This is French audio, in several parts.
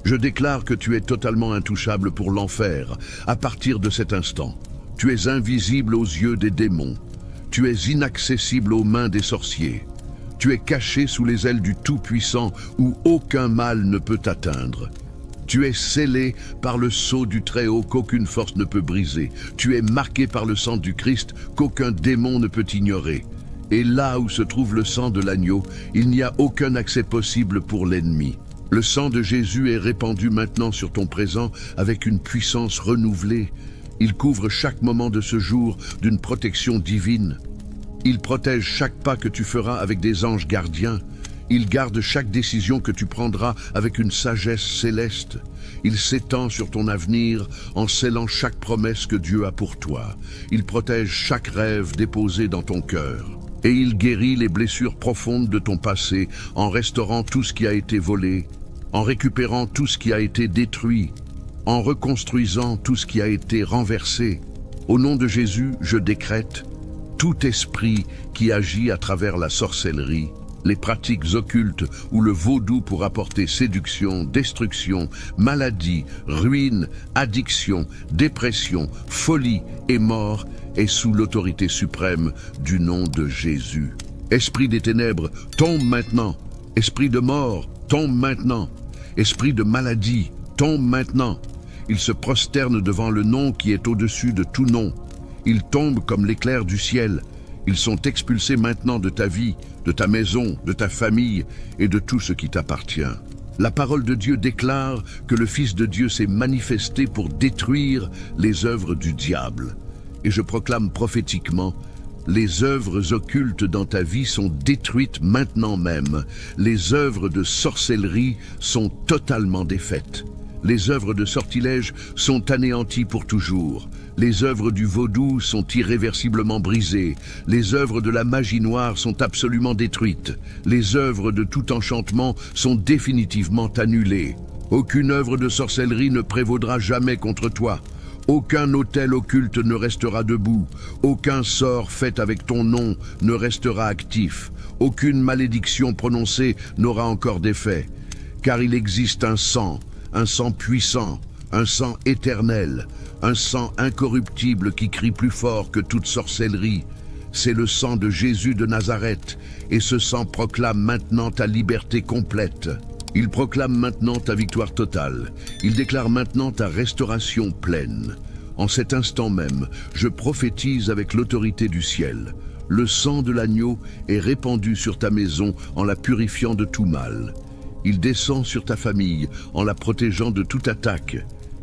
Je déclare que tu es totalement intouchable pour l'enfer à partir de cet instant. Tu es invisible aux yeux des démons. Tu es inaccessible aux mains des sorciers. Tu es caché sous les ailes du Tout-Puissant où aucun mal ne peut t'atteindre. Tu es scellé par le sceau du Très-Haut qu'aucune force ne peut briser. Tu es marqué par le sang du Christ qu'aucun démon ne peut ignorer. Et là où se trouve le sang de l'agneau, il n'y a aucun accès possible pour l'ennemi. Le sang de Jésus est répandu maintenant sur ton présent avec une puissance renouvelée. Il couvre chaque moment de ce jour d'une protection divine. Il protège chaque pas que tu feras avec des anges gardiens. Il garde chaque décision que tu prendras avec une sagesse céleste. Il s'étend sur ton avenir en scellant chaque promesse que Dieu a pour toi. Il protège chaque rêve déposé dans ton cœur. Et il guérit les blessures profondes de ton passé en restaurant tout ce qui a été volé, en récupérant tout ce qui a été détruit, en reconstruisant tout ce qui a été renversé. Au nom de Jésus, je décrète tout esprit qui agit à travers la sorcellerie, les pratiques occultes ou le vaudou pour apporter séduction, destruction, maladie, ruine, addiction, dépression, folie et mort est sous l'autorité suprême du nom de Jésus. Esprit des ténèbres, tombe maintenant. Esprit de mort, tombe maintenant. Esprit de maladie, tombe maintenant. Il se prosterne devant le nom qui est au-dessus de tout nom. Ils tombent comme l'éclair du ciel. Ils sont expulsés maintenant de ta vie, de ta maison, de ta famille et de tout ce qui t'appartient. La parole de Dieu déclare que le Fils de Dieu s'est manifesté pour détruire les œuvres du diable. Et je proclame prophétiquement, les œuvres occultes dans ta vie sont détruites maintenant même. Les œuvres de sorcellerie sont totalement défaites. Les œuvres de sortilège sont anéanties pour toujours. Les œuvres du vaudou sont irréversiblement brisées. Les œuvres de la magie noire sont absolument détruites. Les œuvres de tout enchantement sont définitivement annulées. Aucune œuvre de sorcellerie ne prévaudra jamais contre toi. Aucun autel occulte ne restera debout. Aucun sort fait avec ton nom ne restera actif. Aucune malédiction prononcée n'aura encore d'effet. Car il existe un sang puissant, un sang éternel, un sang incorruptible qui crie plus fort que toute sorcellerie. C'est le sang de Jésus de Nazareth, et ce sang proclame maintenant ta liberté complète. Il proclame maintenant ta victoire totale. Il déclare maintenant ta restauration pleine. En cet instant même, je prophétise avec l'autorité du ciel. Le sang de l'agneau est répandu sur ta maison en la purifiant de tout mal. Il descend sur ta famille en la protégeant de toute attaque.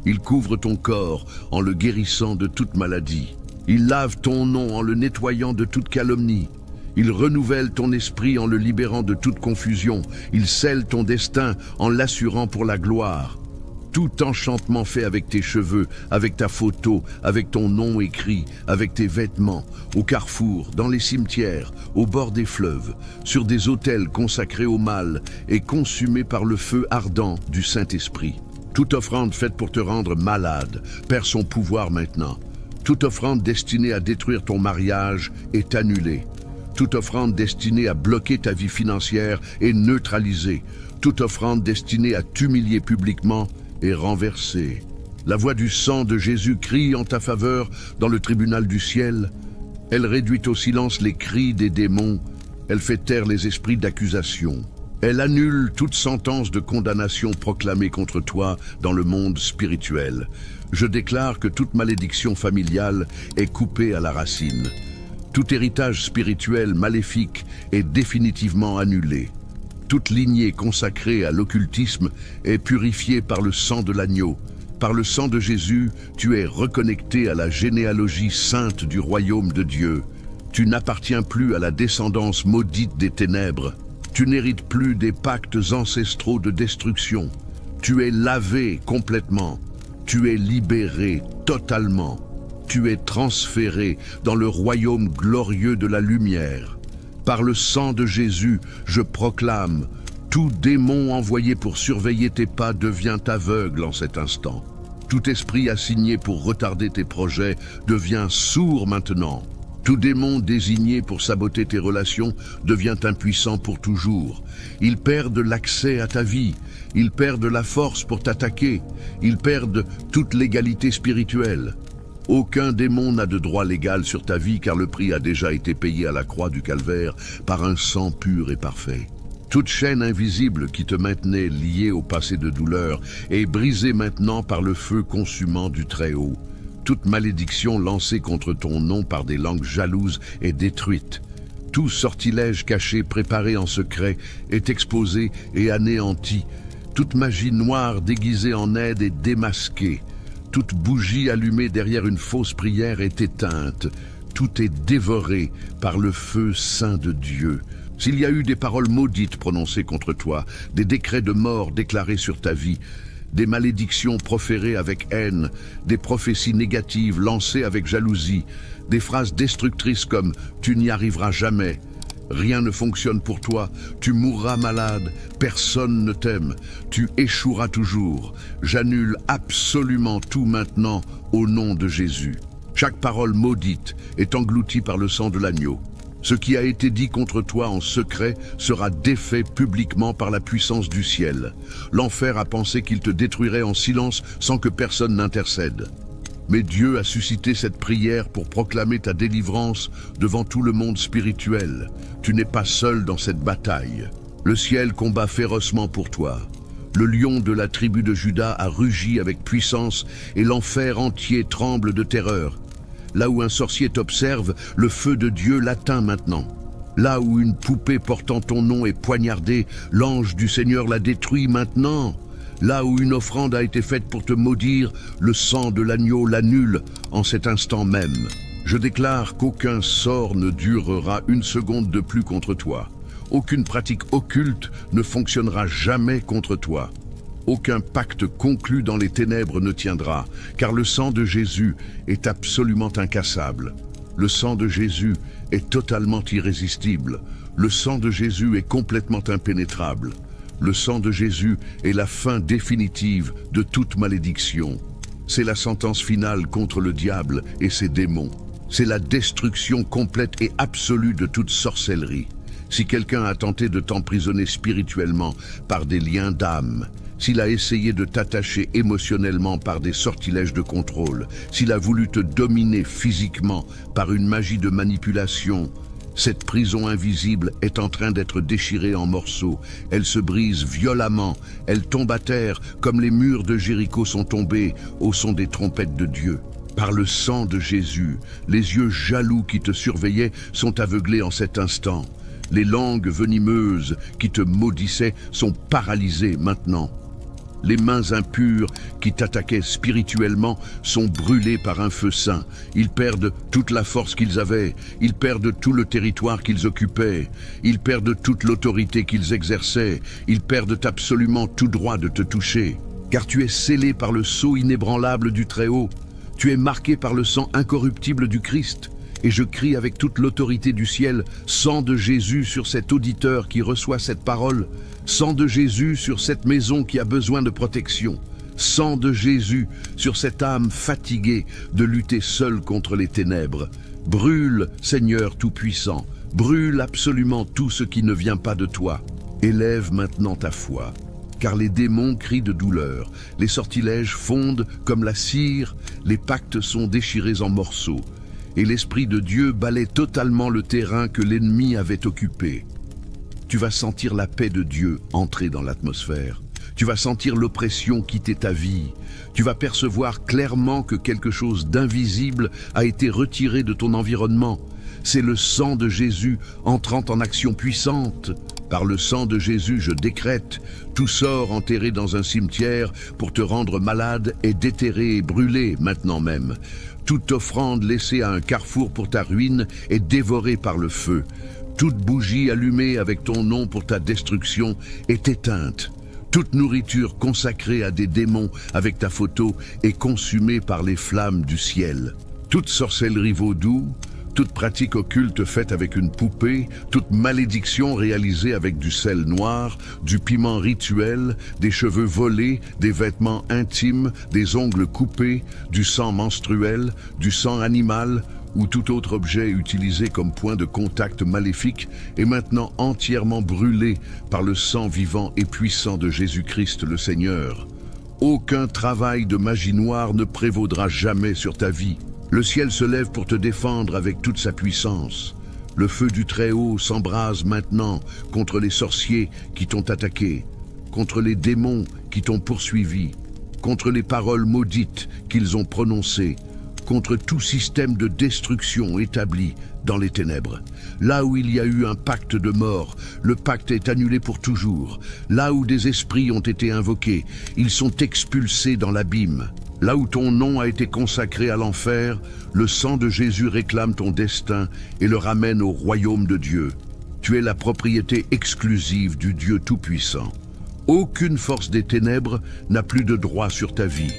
Il couvre ton corps en le guérissant de toute maladie. Il lave ton nom en le nettoyant de toute calomnie. Il renouvelle ton esprit en le libérant de toute confusion. Il scelle ton destin en l'assurant pour la gloire. Tout enchantement fait avec tes cheveux, avec ta photo, avec ton nom écrit, avec tes vêtements, au carrefour, dans les cimetières, au bord des fleuves, sur des autels consacrés au mal et consumés par le feu ardent du Saint-Esprit. Toute offrande faite pour te rendre malade perd son pouvoir maintenant. Toute offrande destinée à détruire ton mariage est annulée. Toute offrande destinée à bloquer ta vie financière est neutralisée. Toute offrande destinée à t'humilier publiquement est renversée. La voix du sang de Jésus crie en ta faveur dans le tribunal du ciel. Elle réduit au silence les cris des démons. Elle fait taire les esprits d'accusation. Elle annule toute sentence de condamnation proclamée contre toi dans le monde spirituel. Je déclare que toute malédiction familiale est coupée à la racine. Tout héritage spirituel maléfique est définitivement annulé. Toute lignée consacrée à l'occultisme est purifiée par le sang de l'agneau. Par le sang de Jésus, tu es reconnecté à la généalogie sainte du royaume de Dieu. Tu n'appartiens plus à la descendance maudite des ténèbres. Tu n'hérites plus des pactes ancestraux de destruction. Tu es lavé complètement. Tu es libéré totalement. Tu es transféré dans le royaume glorieux de la lumière. Par le sang de Jésus, je proclame, tout démon envoyé pour surveiller tes pas devient aveugle en cet instant. Tout esprit assigné pour retarder tes projets devient sourd maintenant. Tout démon désigné pour saboter tes relations devient impuissant pour toujours. Ils perdent l'accès à ta vie, ils perdent la force pour t'attaquer, ils perdent toute légalité spirituelle. Aucun démon n'a de droit légal sur ta vie car le prix a déjà été payé à la croix du calvaire par un sang pur et parfait. Toute chaîne invisible qui te maintenait liée au passé de douleur est brisée maintenant par le feu consumant du Très-Haut. Toute malédiction lancée contre ton nom par des langues jalouses est détruite. Tout sortilège caché préparé en secret est exposé et anéanti. Toute magie noire déguisée en aide est démasquée. Toute bougie allumée derrière une fausse prière est éteinte. Tout est dévoré par le feu saint de Dieu. S'il y a eu des paroles maudites prononcées contre toi, des décrets de mort déclarés sur ta vie, des malédictions proférées avec haine, des prophéties négatives lancées avec jalousie, des phrases destructrices comme « tu n'y arriveras jamais », rien ne fonctionne pour toi, tu mourras malade, personne ne t'aime, tu échoueras toujours. J'annule absolument tout maintenant au nom de Jésus. Chaque parole maudite est engloutie par le sang de l'agneau. Ce qui a été dit contre toi en secret sera défait publiquement par la puissance du ciel. L'enfer a pensé qu'il te détruirait en silence sans que personne n'intercède. Mais Dieu a suscité cette prière pour proclamer ta délivrance devant tout le monde spirituel. Tu n'es pas seul dans cette bataille. Le ciel combat férocement pour toi. Le lion de la tribu de Juda a rugi avec puissance et l'enfer entier tremble de terreur. Là où un sorcier t'observe, le feu de Dieu l'atteint maintenant. Là où une poupée portant ton nom est poignardée, l'ange du Seigneur la détruit maintenant. Là où une offrande a été faite pour te maudire, le sang de l'agneau l'annule en cet instant même. Je déclare qu'aucun sort ne durera une seconde de plus contre toi. Aucune pratique occulte ne fonctionnera jamais contre toi. Aucun pacte conclu dans les ténèbres ne tiendra, car le sang de Jésus est absolument incassable. Le sang de Jésus est totalement irrésistible. Le sang de Jésus est complètement impénétrable. Le sang de Jésus est la fin définitive de toute malédiction. C'est la sentence finale contre le diable et ses démons. C'est la destruction complète et absolue de toute sorcellerie. Si quelqu'un a tenté de t'emprisonner spirituellement par des liens d'âme, s'il a essayé de t'attacher émotionnellement par des sortilèges de contrôle, s'il a voulu te dominer physiquement par une magie de manipulation, cette prison invisible est en train d'être déchirée en morceaux. Elle se brise violemment, elle tombe à terre comme les murs de Jéricho sont tombés au son des trompettes de Dieu. Par le sang de Jésus, les yeux jaloux qui te surveillaient sont aveuglés en cet instant. Les langues venimeuses qui te maudissaient sont paralysées maintenant. Les mains impures qui t'attaquaient spirituellement sont brûlées par un feu saint. Ils perdent toute la force qu'ils avaient, ils perdent tout le territoire qu'ils occupaient, ils perdent toute l'autorité qu'ils exerçaient, ils perdent absolument tout droit de te toucher. Car tu es scellé par le sceau inébranlable du Très-Haut, tu es marqué par le sang incorruptible du Christ. Et je crie avec toute l'autorité du ciel, sang de Jésus sur cet auditeur qui reçoit cette parole, sang de Jésus sur cette maison qui a besoin de protection, sang de Jésus sur cette âme fatiguée de lutter seule contre les ténèbres. Brûle, Seigneur Tout-Puissant, brûle absolument tout ce qui ne vient pas de toi. Élève maintenant ta foi, car les démons crient de douleur, les sortilèges fondent comme la cire, les pactes sont déchirés en morceaux. Et l'Esprit de Dieu balaie totalement le terrain que l'ennemi avait occupé. Tu vas sentir la paix de Dieu entrer dans l'atmosphère. Tu vas sentir l'oppression quitter ta vie. Tu vas percevoir clairement que quelque chose d'invisible a été retiré de ton environnement. C'est le sang de Jésus entrant en action puissante. Par le sang de Jésus, je décrète, tout sort enterré dans un cimetière pour te rendre malade est déterré et brûlé maintenant même. Toute offrande laissée à un carrefour pour ta ruine est dévorée par le feu. Toute bougie allumée avec ton nom pour ta destruction est éteinte. Toute nourriture consacrée à des démons avec ta photo est consumée par les flammes du ciel. Toute sorcellerie vaudou, toute pratique occulte faite avec une poupée, toute malédiction réalisée avec du sel noir, du piment rituel, des cheveux volés, des vêtements intimes, des ongles coupés, du sang menstruel, du sang animal, ou tout autre objet utilisé comme point de contact maléfique est maintenant entièrement brûlé par le sang vivant et puissant de Jésus-Christ le Seigneur. Aucun travail de magie noire ne prévaudra jamais sur ta vie. Le ciel se lève pour te défendre avec toute sa puissance. Le feu du Très-Haut s'embrase maintenant contre les sorciers qui t'ont attaqué, contre les démons qui t'ont poursuivi, contre les paroles maudites qu'ils ont prononcées, contre tout système de destruction établi dans les ténèbres. Là où il y a eu un pacte de mort, le pacte est annulé pour toujours. Là où des esprits ont été invoqués, ils sont expulsés dans l'abîme. Là où ton nom a été consacré à l'enfer, le sang de Jésus réclame ton destin et le ramène au royaume de Dieu. Tu es la propriété exclusive du Dieu Tout-Puissant. Aucune force des ténèbres n'a plus de droit sur ta vie.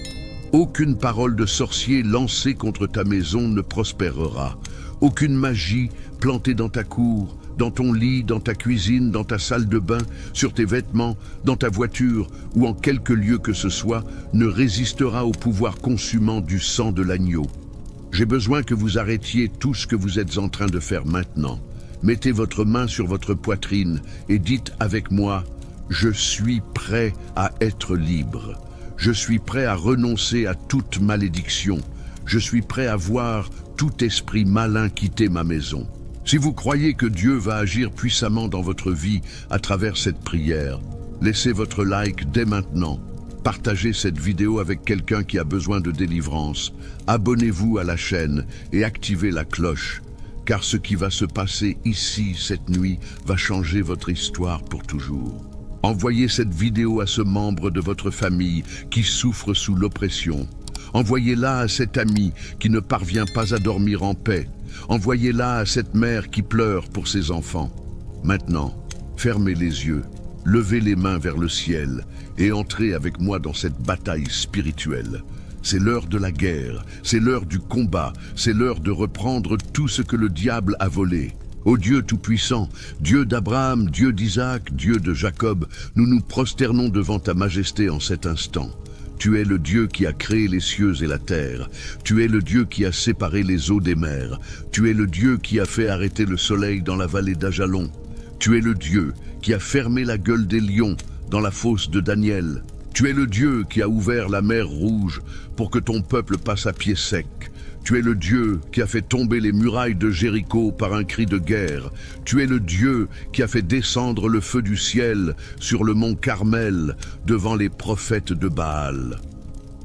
Aucune parole de sorcier lancée contre ta maison ne prospérera. Aucune magie plantée dans ta cour, dans ton lit, dans ta cuisine, dans ta salle de bain, sur tes vêtements, dans ta voiture ou en quelque lieu que ce soit, ne résistera au pouvoir consumant du sang de l'agneau. J'ai besoin que vous arrêtiez tout ce que vous êtes en train de faire maintenant. Mettez votre main sur votre poitrine et dites avec moi « Je suis prêt à être libre ». Je suis prêt à renoncer à toute malédiction. Je suis prêt à voir tout esprit malin quitter ma maison. Si vous croyez que Dieu va agir puissamment dans votre vie à travers cette prière, laissez votre like dès maintenant. Partagez cette vidéo avec quelqu'un qui a besoin de délivrance. Abonnez-vous à la chaîne et activez la cloche, car ce qui va se passer ici cette nuit va changer votre histoire pour toujours. Envoyez cette vidéo à ce membre de votre famille qui souffre sous l'oppression. Envoyez-la à cet ami qui ne parvient pas à dormir en paix. Envoyez-la à cette mère qui pleure pour ses enfants. Maintenant, fermez les yeux, levez les mains vers le ciel et entrez avec moi dans cette bataille spirituelle. C'est l'heure de la guerre, c'est l'heure du combat, c'est l'heure de reprendre tout ce que le diable a volé. Ô Dieu Tout-Puissant, Dieu d'Abraham, Dieu d'Isaac, Dieu de Jacob, nous nous prosternons devant ta majesté en cet instant. Tu es le Dieu qui a créé les cieux et la terre. Tu es le Dieu qui a séparé les eaux des mers. Tu es le Dieu qui a fait arrêter le soleil dans la vallée d'Ajalon. Tu es le Dieu qui a fermé la gueule des lions dans la fosse de Daniel. Tu es le Dieu qui a ouvert la mer Rouge pour que ton peuple passe à pied sec. Tu es le Dieu qui a fait tomber les murailles de Jéricho par un cri de guerre. Tu es le Dieu qui a fait descendre le feu du ciel sur le mont Carmel devant les prophètes de Baal.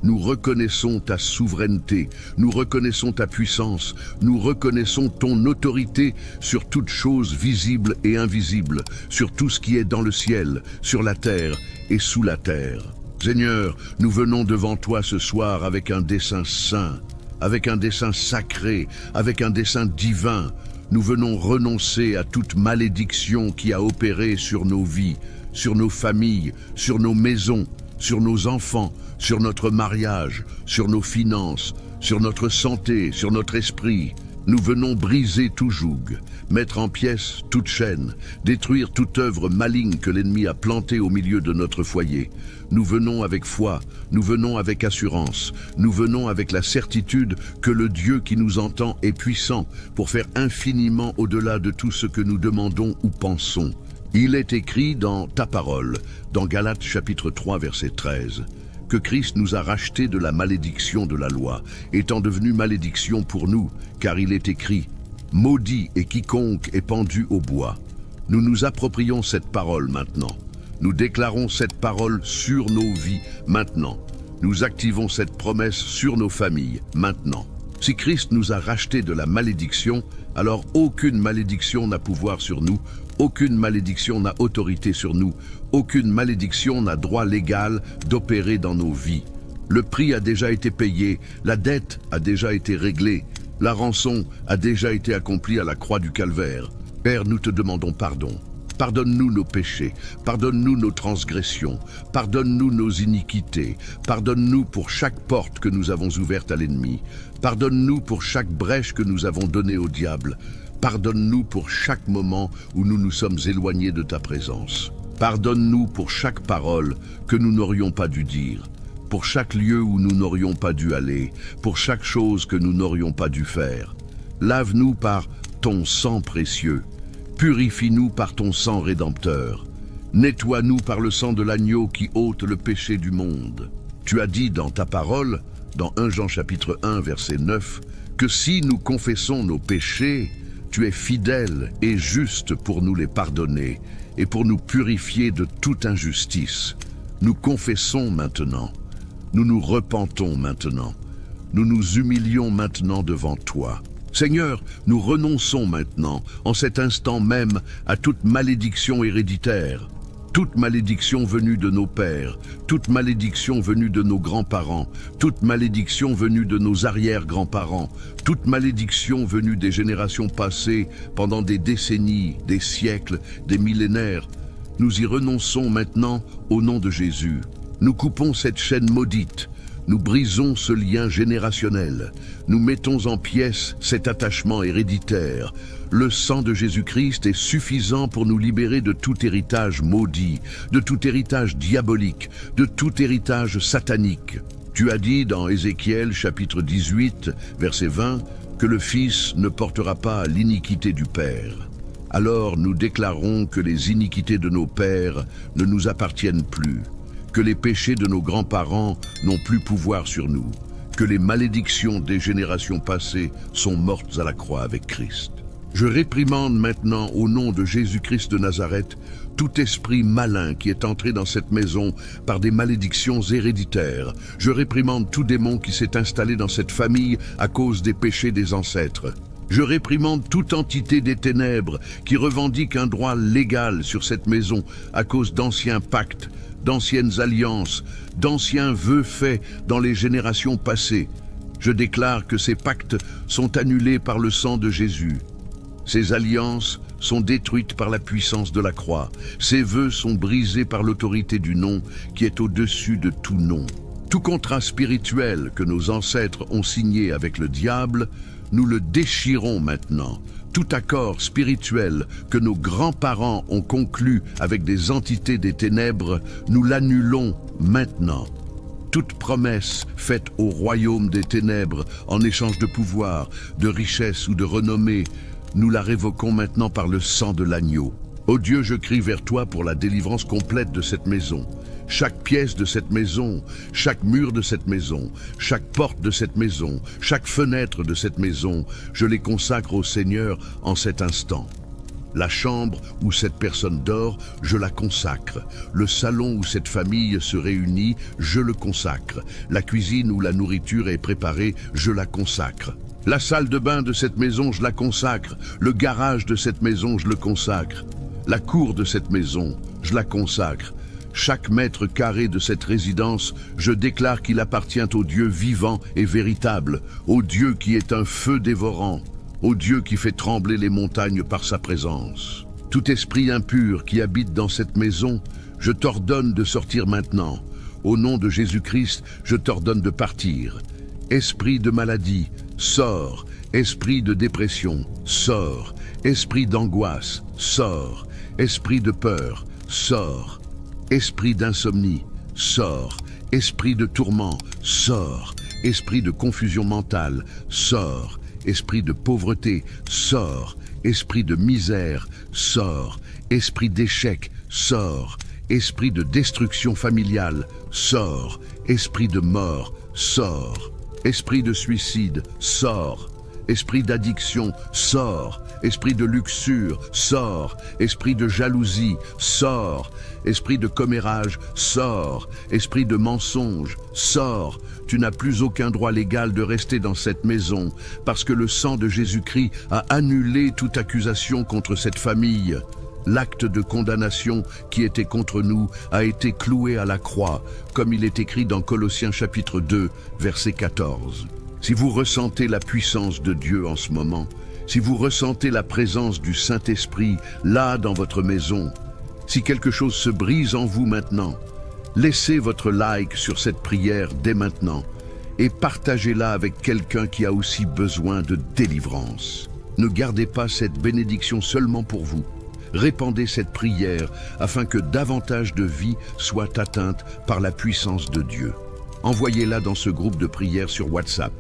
Nous reconnaissons ta souveraineté, nous reconnaissons ta puissance, nous reconnaissons ton autorité sur toutes choses visibles et invisibles, sur tout ce qui est dans le ciel, sur la terre et sous la terre. Seigneur, nous venons devant toi ce soir avec un dessein saint, avec un dessein sacré, avec un dessein divin. Nous venons renoncer à toute malédiction qui a opéré sur nos vies, sur nos familles, sur nos maisons, sur nos enfants, sur notre mariage, sur nos finances, sur notre santé, sur notre esprit. Nous venons briser tout joug, mettre en pièces toute chaîne, détruire toute œuvre maligne que l'ennemi a plantée au milieu de notre foyer. Nous venons avec foi, nous venons avec assurance, nous venons avec la certitude que le Dieu qui nous entend est puissant pour faire infiniment au-delà de tout ce que nous demandons ou pensons. Il est écrit dans ta parole, dans Galates chapitre 3 verset 13, que Christ nous a rachetés de la malédiction de la loi, étant devenu malédiction pour nous, car il est écrit « Maudit est quiconque est pendu au bois ». Nous nous approprions cette parole maintenant. Nous déclarons cette parole sur nos vies maintenant. Nous activons cette promesse sur nos familles maintenant. Si Christ nous a rachetés de la malédiction, alors aucune malédiction n'a pouvoir sur nous, aucune malédiction n'a autorité sur nous, aucune malédiction n'a droit légal d'opérer dans nos vies. Le prix a déjà été payé, la dette a déjà été réglée, la rançon a déjà été accomplie à la croix du calvaire. Père, nous te demandons pardon. Pardonne-nous nos péchés, pardonne-nous nos transgressions, pardonne-nous nos iniquités, pardonne-nous pour chaque porte que nous avons ouverte à l'ennemi, pardonne-nous pour chaque brèche que nous avons donnée au diable, pardonne-nous pour chaque moment où nous nous sommes éloignés de ta présence. Pardonne-nous pour chaque parole que nous n'aurions pas dû dire, pour chaque lieu où nous n'aurions pas dû aller, pour chaque chose que nous n'aurions pas dû faire. Lave-nous par ton sang précieux. Purifie-nous par ton sang rédempteur. Nettoie-nous par le sang de l'agneau qui ôte le péché du monde. Tu as dit dans ta parole, dans 1 Jean chapitre 1 verset 9, que si nous confessons nos péchés, tu es fidèle et juste pour nous les pardonner et pour nous purifier de toute injustice. Nous confessons maintenant. Nous nous repentons maintenant. Nous nous humilions maintenant devant toi. Seigneur, nous renonçons maintenant, en cet instant même, à toute malédiction héréditaire, toute malédiction venue de nos pères, toute malédiction venue de nos grands-parents, toute malédiction venue de nos arrière-grands-parents, toute malédiction venue des générations passées pendant des décennies, des siècles, des millénaires. Nous y renonçons maintenant au nom de Jésus. Nous coupons cette chaîne maudite. Nous brisons ce lien générationnel. Nous mettons en pièces cet attachement héréditaire. Le sang de Jésus-Christ est suffisant pour nous libérer de tout héritage maudit, de tout héritage diabolique, de tout héritage satanique. Tu as dit dans Ézéchiel chapitre 18, verset 20, que le Fils ne portera pas l'iniquité du Père. Alors nous déclarons que les iniquités de nos pères ne nous appartiennent plus, que les péchés de nos grands-parents n'ont plus pouvoir sur nous, que les malédictions des générations passées sont mortes à la croix avec Christ. Je réprimande maintenant au nom de Jésus-Christ de Nazareth tout esprit malin qui est entré dans cette maison par des malédictions héréditaires. Je réprimande tout démon qui s'est installé dans cette famille à cause des péchés des ancêtres. Je réprimande toute entité des ténèbres qui revendique un droit légal sur cette maison à cause d'anciens pactes, d'anciennes alliances, d'anciens vœux faits dans les générations passées. Je déclare que ces pactes sont annulés par le sang de Jésus. Ces alliances sont détruites par la puissance de la croix. Ces vœux sont brisés par l'autorité du nom qui est au-dessus de tout nom. Tout contrat spirituel que nos ancêtres ont signé avec le diable, nous le déchirons maintenant. Tout accord spirituel que nos grands-parents ont conclu avec des entités des ténèbres, nous l'annulons maintenant. Toute promesse faite au royaume des ténèbres en échange de pouvoir, de richesse ou de renommée, nous la révoquons maintenant par le sang de l'agneau. Ô Dieu, je crie vers toi pour la délivrance complète de cette maison. Chaque pièce de cette maison, chaque mur de cette maison, chaque porte de cette maison, chaque fenêtre de cette maison, je les consacre au Seigneur en cet instant. La chambre où cette personne dort, je la consacre. Le salon où cette famille se réunit, je le consacre. La cuisine où la nourriture est préparée, je la consacre. La salle de bain de cette maison, je la consacre. Le garage de cette maison, je le consacre. La cour de cette maison, je la consacre. Chaque mètre carré de cette résidence, je déclare qu'il appartient au Dieu vivant et véritable, au Dieu qui est un feu dévorant, au Dieu qui fait trembler les montagnes par sa présence. Tout esprit impur qui habite dans cette maison, je t'ordonne de sortir maintenant. Au nom de Jésus-Christ, je t'ordonne de partir. Esprit de maladie, sors. Esprit de dépression, sors. Esprit d'angoisse, sors. Esprit de peur, sors. Esprit d'insomnie, sors. Esprit de tourment, sors. Esprit de confusion mentale, sors. Esprit de pauvreté, sors. Esprit de misère, sors. Esprit d'échec, sors. Esprit de destruction familiale, sors. Esprit de mort, sors. Esprit de suicide, sors. Esprit d'addiction, sors. Esprit de luxure, sors. Esprit de jalousie, sors. Esprit de commérage, sors. Esprit de mensonge, sors. Tu n'as plus aucun droit légal de rester dans cette maison, parce que le sang de Jésus-Christ a annulé toute accusation contre cette famille. L'acte de condamnation qui était contre nous a été cloué à la croix, comme il est écrit dans Colossiens chapitre 2, verset 14. Si vous ressentez la puissance de Dieu en ce moment, si vous ressentez la présence du Saint-Esprit là dans votre maison, si quelque chose se brise en vous maintenant, laissez votre like sur cette prière dès maintenant et partagez-la avec quelqu'un qui a aussi besoin de délivrance. Ne gardez pas cette bénédiction seulement pour vous. Répandez cette prière afin que davantage de vies soient atteintes par la puissance de Dieu. Envoyez-la dans ce groupe de prière sur WhatsApp.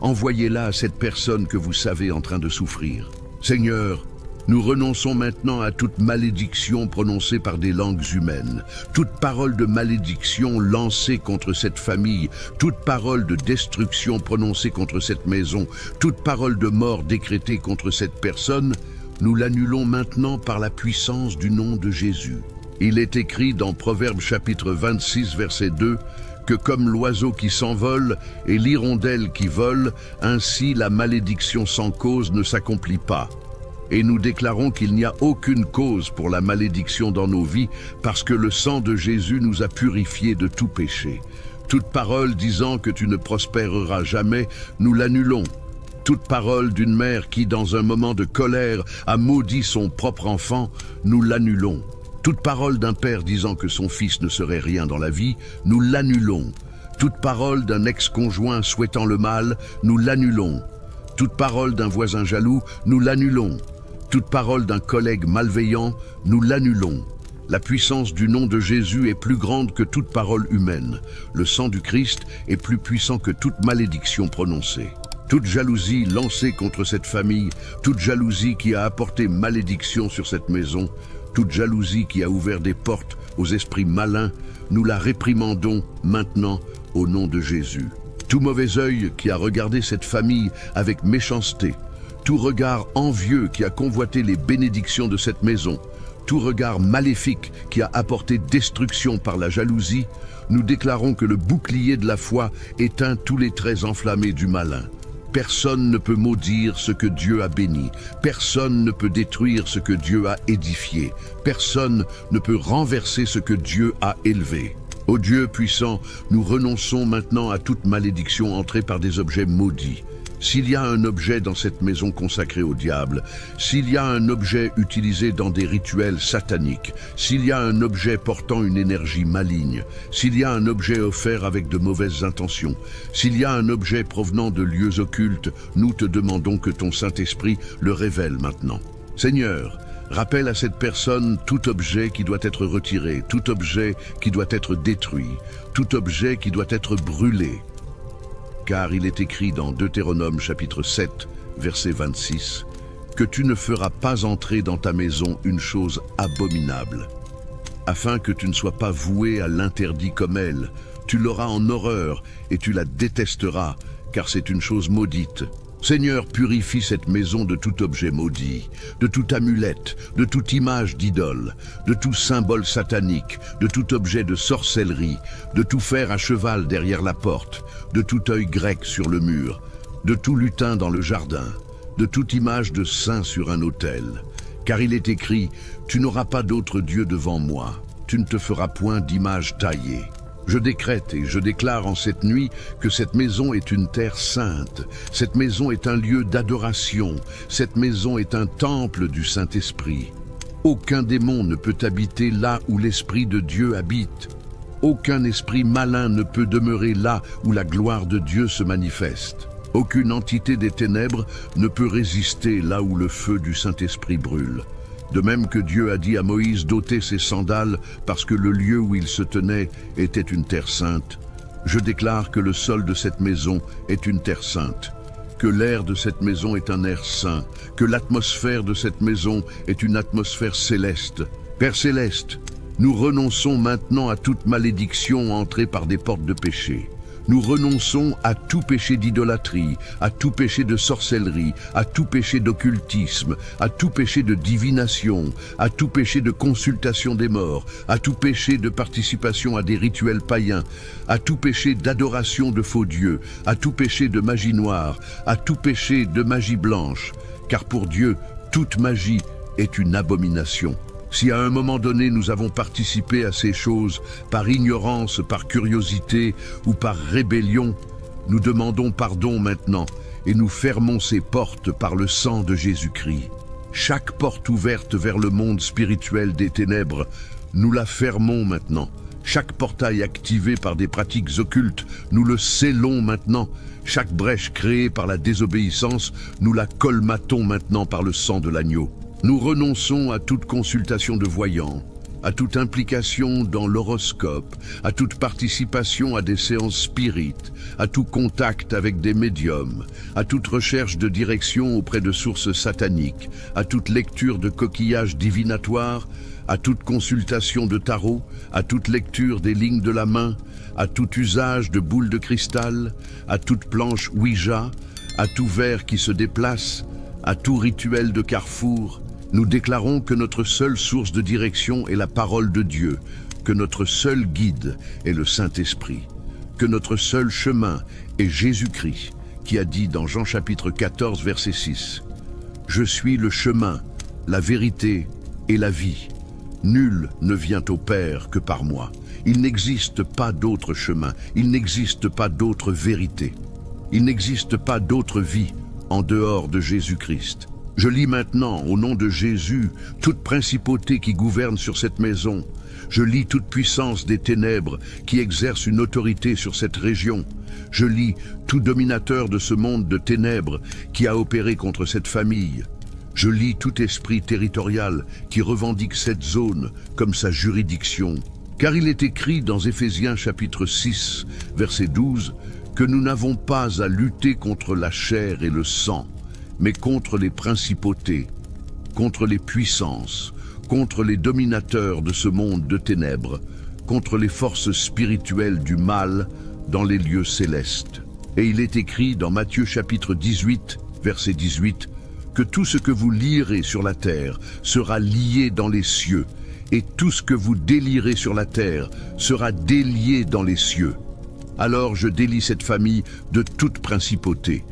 envoyez-la à cette personne que vous savez en train de souffrir. Seigneur, nous renonçons maintenant à toute malédiction prononcée par des langues humaines, toute parole de malédiction lancée contre cette famille, toute parole de destruction prononcée contre cette maison, toute parole de mort décrétée contre cette personne, nous l'annulons maintenant par la puissance du nom de Jésus. Il est écrit dans Proverbes chapitre 26, verset 2, que comme l'oiseau qui s'envole et l'hirondelle qui vole, ainsi la malédiction sans cause ne s'accomplit pas. Et nous déclarons qu'il n'y a aucune cause pour la malédiction dans nos vies parce que le sang de Jésus nous a purifiés de tout péché. Toute parole disant que tu ne prospéreras jamais, nous l'annulons. Toute parole d'une mère qui, dans un moment de colère, a maudit son propre enfant, nous l'annulons. Toute parole d'un père disant que son fils ne serait rien dans la vie, nous l'annulons. Toute parole d'un ex-conjoint souhaitant le mal, nous l'annulons. Toute parole d'un voisin jaloux, nous l'annulons. Toute parole d'un collègue malveillant, nous l'annulons. La puissance du nom de Jésus est plus grande que toute parole humaine. Le sang du Christ est plus puissant que toute malédiction prononcée. Toute jalousie lancée contre cette famille, toute jalousie qui a apporté malédiction sur cette maison, toute jalousie qui a ouvert des portes aux esprits malins, nous la réprimandons maintenant au nom de Jésus. Tout mauvais œil qui a regardé cette famille avec méchanceté, tout regard envieux qui a convoité les bénédictions de cette maison, tout regard maléfique qui a apporté destruction par la jalousie, nous déclarons que le bouclier de la foi éteint tous les traits enflammés du malin. Personne ne peut maudire ce que Dieu a béni. Personne ne peut détruire ce que Dieu a édifié. Personne ne peut renverser ce que Dieu a élevé. Ô Dieu puissant, nous renonçons maintenant à toute malédiction entrée par des objets maudits. S'il y a un objet dans cette maison consacrée au diable, s'il y a un objet utilisé dans des rituels sataniques, s'il y a un objet portant une énergie maligne, s'il y a un objet offert avec de mauvaises intentions, s'il y a un objet provenant de lieux occultes, nous te demandons que ton Saint-Esprit le révèle maintenant. Seigneur, rappelle à cette personne tout objet qui doit être retiré, tout objet qui doit être détruit, tout objet qui doit être brûlé. Car il est écrit dans Deutéronome chapitre 7, verset 26, que tu ne feras pas entrer dans ta maison une chose abominable, afin que tu ne sois pas voué à l'interdit comme elle. Tu l'auras en horreur et tu la détesteras, car c'est une chose maudite. Seigneur, purifie cette maison de tout objet maudit, de toute amulette, de toute image d'idole, de tout symbole satanique, de tout objet de sorcellerie, de tout fer à cheval derrière la porte, de tout œil grec sur le mur, de tout lutin dans le jardin, de toute image de saint sur un autel. Car il est écrit, tu n'auras pas d'autre Dieu devant moi, tu ne te feras point d'image taillée. Je décrète et je déclare en cette nuit que cette maison est une terre sainte, cette maison est un lieu d'adoration, cette maison est un temple du Saint-Esprit. Aucun démon ne peut habiter là où l'Esprit de Dieu habite. Aucun esprit malin ne peut demeurer là où la gloire de Dieu se manifeste. Aucune entité des ténèbres ne peut résister là où le feu du Saint-Esprit brûle. De même que Dieu a dit à Moïse d'ôter ses sandales parce que le lieu où il se tenait était une terre sainte, je déclare que le sol de cette maison est une terre sainte, que l'air de cette maison est un air saint, que l'atmosphère de cette maison est une atmosphère céleste. Père céleste, nous renonçons maintenant à toute malédiction entrée par des portes de péché. Nous renonçons à tout péché d'idolâtrie, à tout péché de sorcellerie, à tout péché d'occultisme, à tout péché de divination, à tout péché de consultation des morts, à tout péché de participation à des rituels païens, à tout péché d'adoration de faux dieux, à tout péché de magie noire, à tout péché de magie blanche. Car pour Dieu, toute magie est une abomination. Si à un moment donné nous avons participé à ces choses par ignorance, par curiosité ou par rébellion, nous demandons pardon maintenant et nous fermons ces portes par le sang de Jésus-Christ. Chaque porte ouverte vers le monde spirituel des ténèbres, nous la fermons maintenant. Chaque portail activé par des pratiques occultes, nous le scellons maintenant. Chaque brèche créée par la désobéissance, nous la colmatons maintenant par le sang de l'agneau. Nous renonçons à toute consultation de voyants, à toute implication dans l'horoscope, à toute participation à des séances spirites, à tout contact avec des médiums, à toute recherche de direction auprès de sources sataniques, à toute lecture de coquillages divinatoires, à toute consultation de tarot, à toute lecture des lignes de la main, à tout usage de boules de cristal, à toute planche Ouija, à tout verre qui se déplace, à tout rituel de carrefour, nous déclarons que notre seule source de direction est la parole de Dieu, que notre seul guide est le Saint-Esprit, que notre seul chemin est Jésus-Christ, qui a dit dans Jean chapitre 14, verset 6, « Je suis le chemin, la vérité et la vie. Nul ne vient au Père que par moi. Il n'existe pas d'autre chemin, il n'existe pas d'autre vérité. Il n'existe pas d'autre vie en dehors de Jésus-Christ. Je lis maintenant, au nom de Jésus, toute principauté qui gouverne sur cette maison. Je lis toute puissance des ténèbres qui exerce une autorité sur cette région. Je lis tout dominateur de ce monde de ténèbres qui a opéré contre cette famille. Je lis tout esprit territorial qui revendique cette zone comme sa juridiction. Car il est écrit dans Éphésiens chapitre 6, verset 12, que nous n'avons pas à lutter contre la chair et le sang, mais contre les principautés, contre les puissances, contre les dominateurs de ce monde de ténèbres, contre les forces spirituelles du mal dans les lieux célestes. Et il est écrit dans Matthieu chapitre 18, verset 18, que tout ce que vous lirez sur la terre sera lié dans les cieux, et tout ce que vous délierez sur la terre sera délié dans les cieux. Alors je délie cette famille de toute principauté.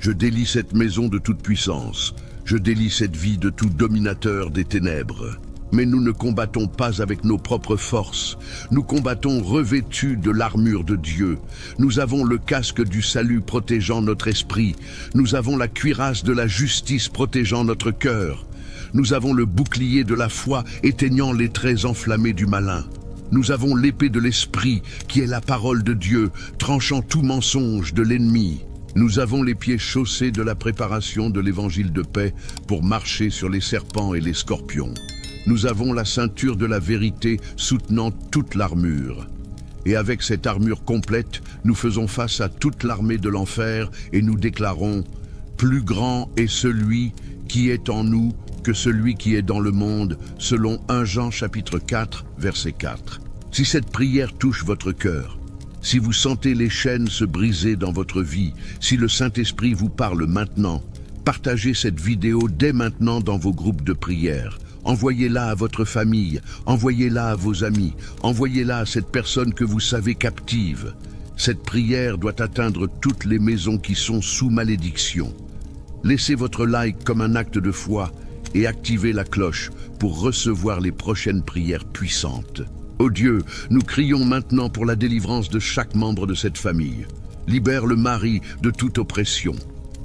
Je délie cette maison de toute puissance. Je délie cette vie de tout dominateur des ténèbres. Mais nous ne combattons pas avec nos propres forces. Nous combattons revêtus de l'armure de Dieu. Nous avons le casque du salut protégeant notre esprit. Nous avons la cuirasse de la justice protégeant notre cœur. Nous avons le bouclier de la foi éteignant les traits enflammés du malin. Nous avons l'épée de l'esprit qui est la parole de Dieu, tranchant tout mensonge de l'ennemi. Nous avons les pieds chaussés de la préparation de l'évangile de paix pour marcher sur les serpents et les scorpions. Nous avons la ceinture de la vérité soutenant toute l'armure. Et avec cette armure complète, nous faisons face à toute l'armée de l'enfer et nous déclarons « Plus grand est celui qui est en nous que celui qui est dans le monde », selon 1 Jean chapitre 4, verset 4. Si cette prière touche votre cœur, si vous sentez les chaînes se briser dans votre vie, si le Saint-Esprit vous parle maintenant, partagez cette vidéo dès maintenant dans vos groupes de prière. Envoyez-la à votre famille, envoyez-la à vos amis, envoyez-la à cette personne que vous savez captive. Cette prière doit atteindre toutes les maisons qui sont sous malédiction. Laissez votre like comme un acte de foi et activez la cloche pour recevoir les prochaines prières puissantes. Ô Dieu, nous crions maintenant pour la délivrance de chaque membre de cette famille. Libère le mari de toute oppression.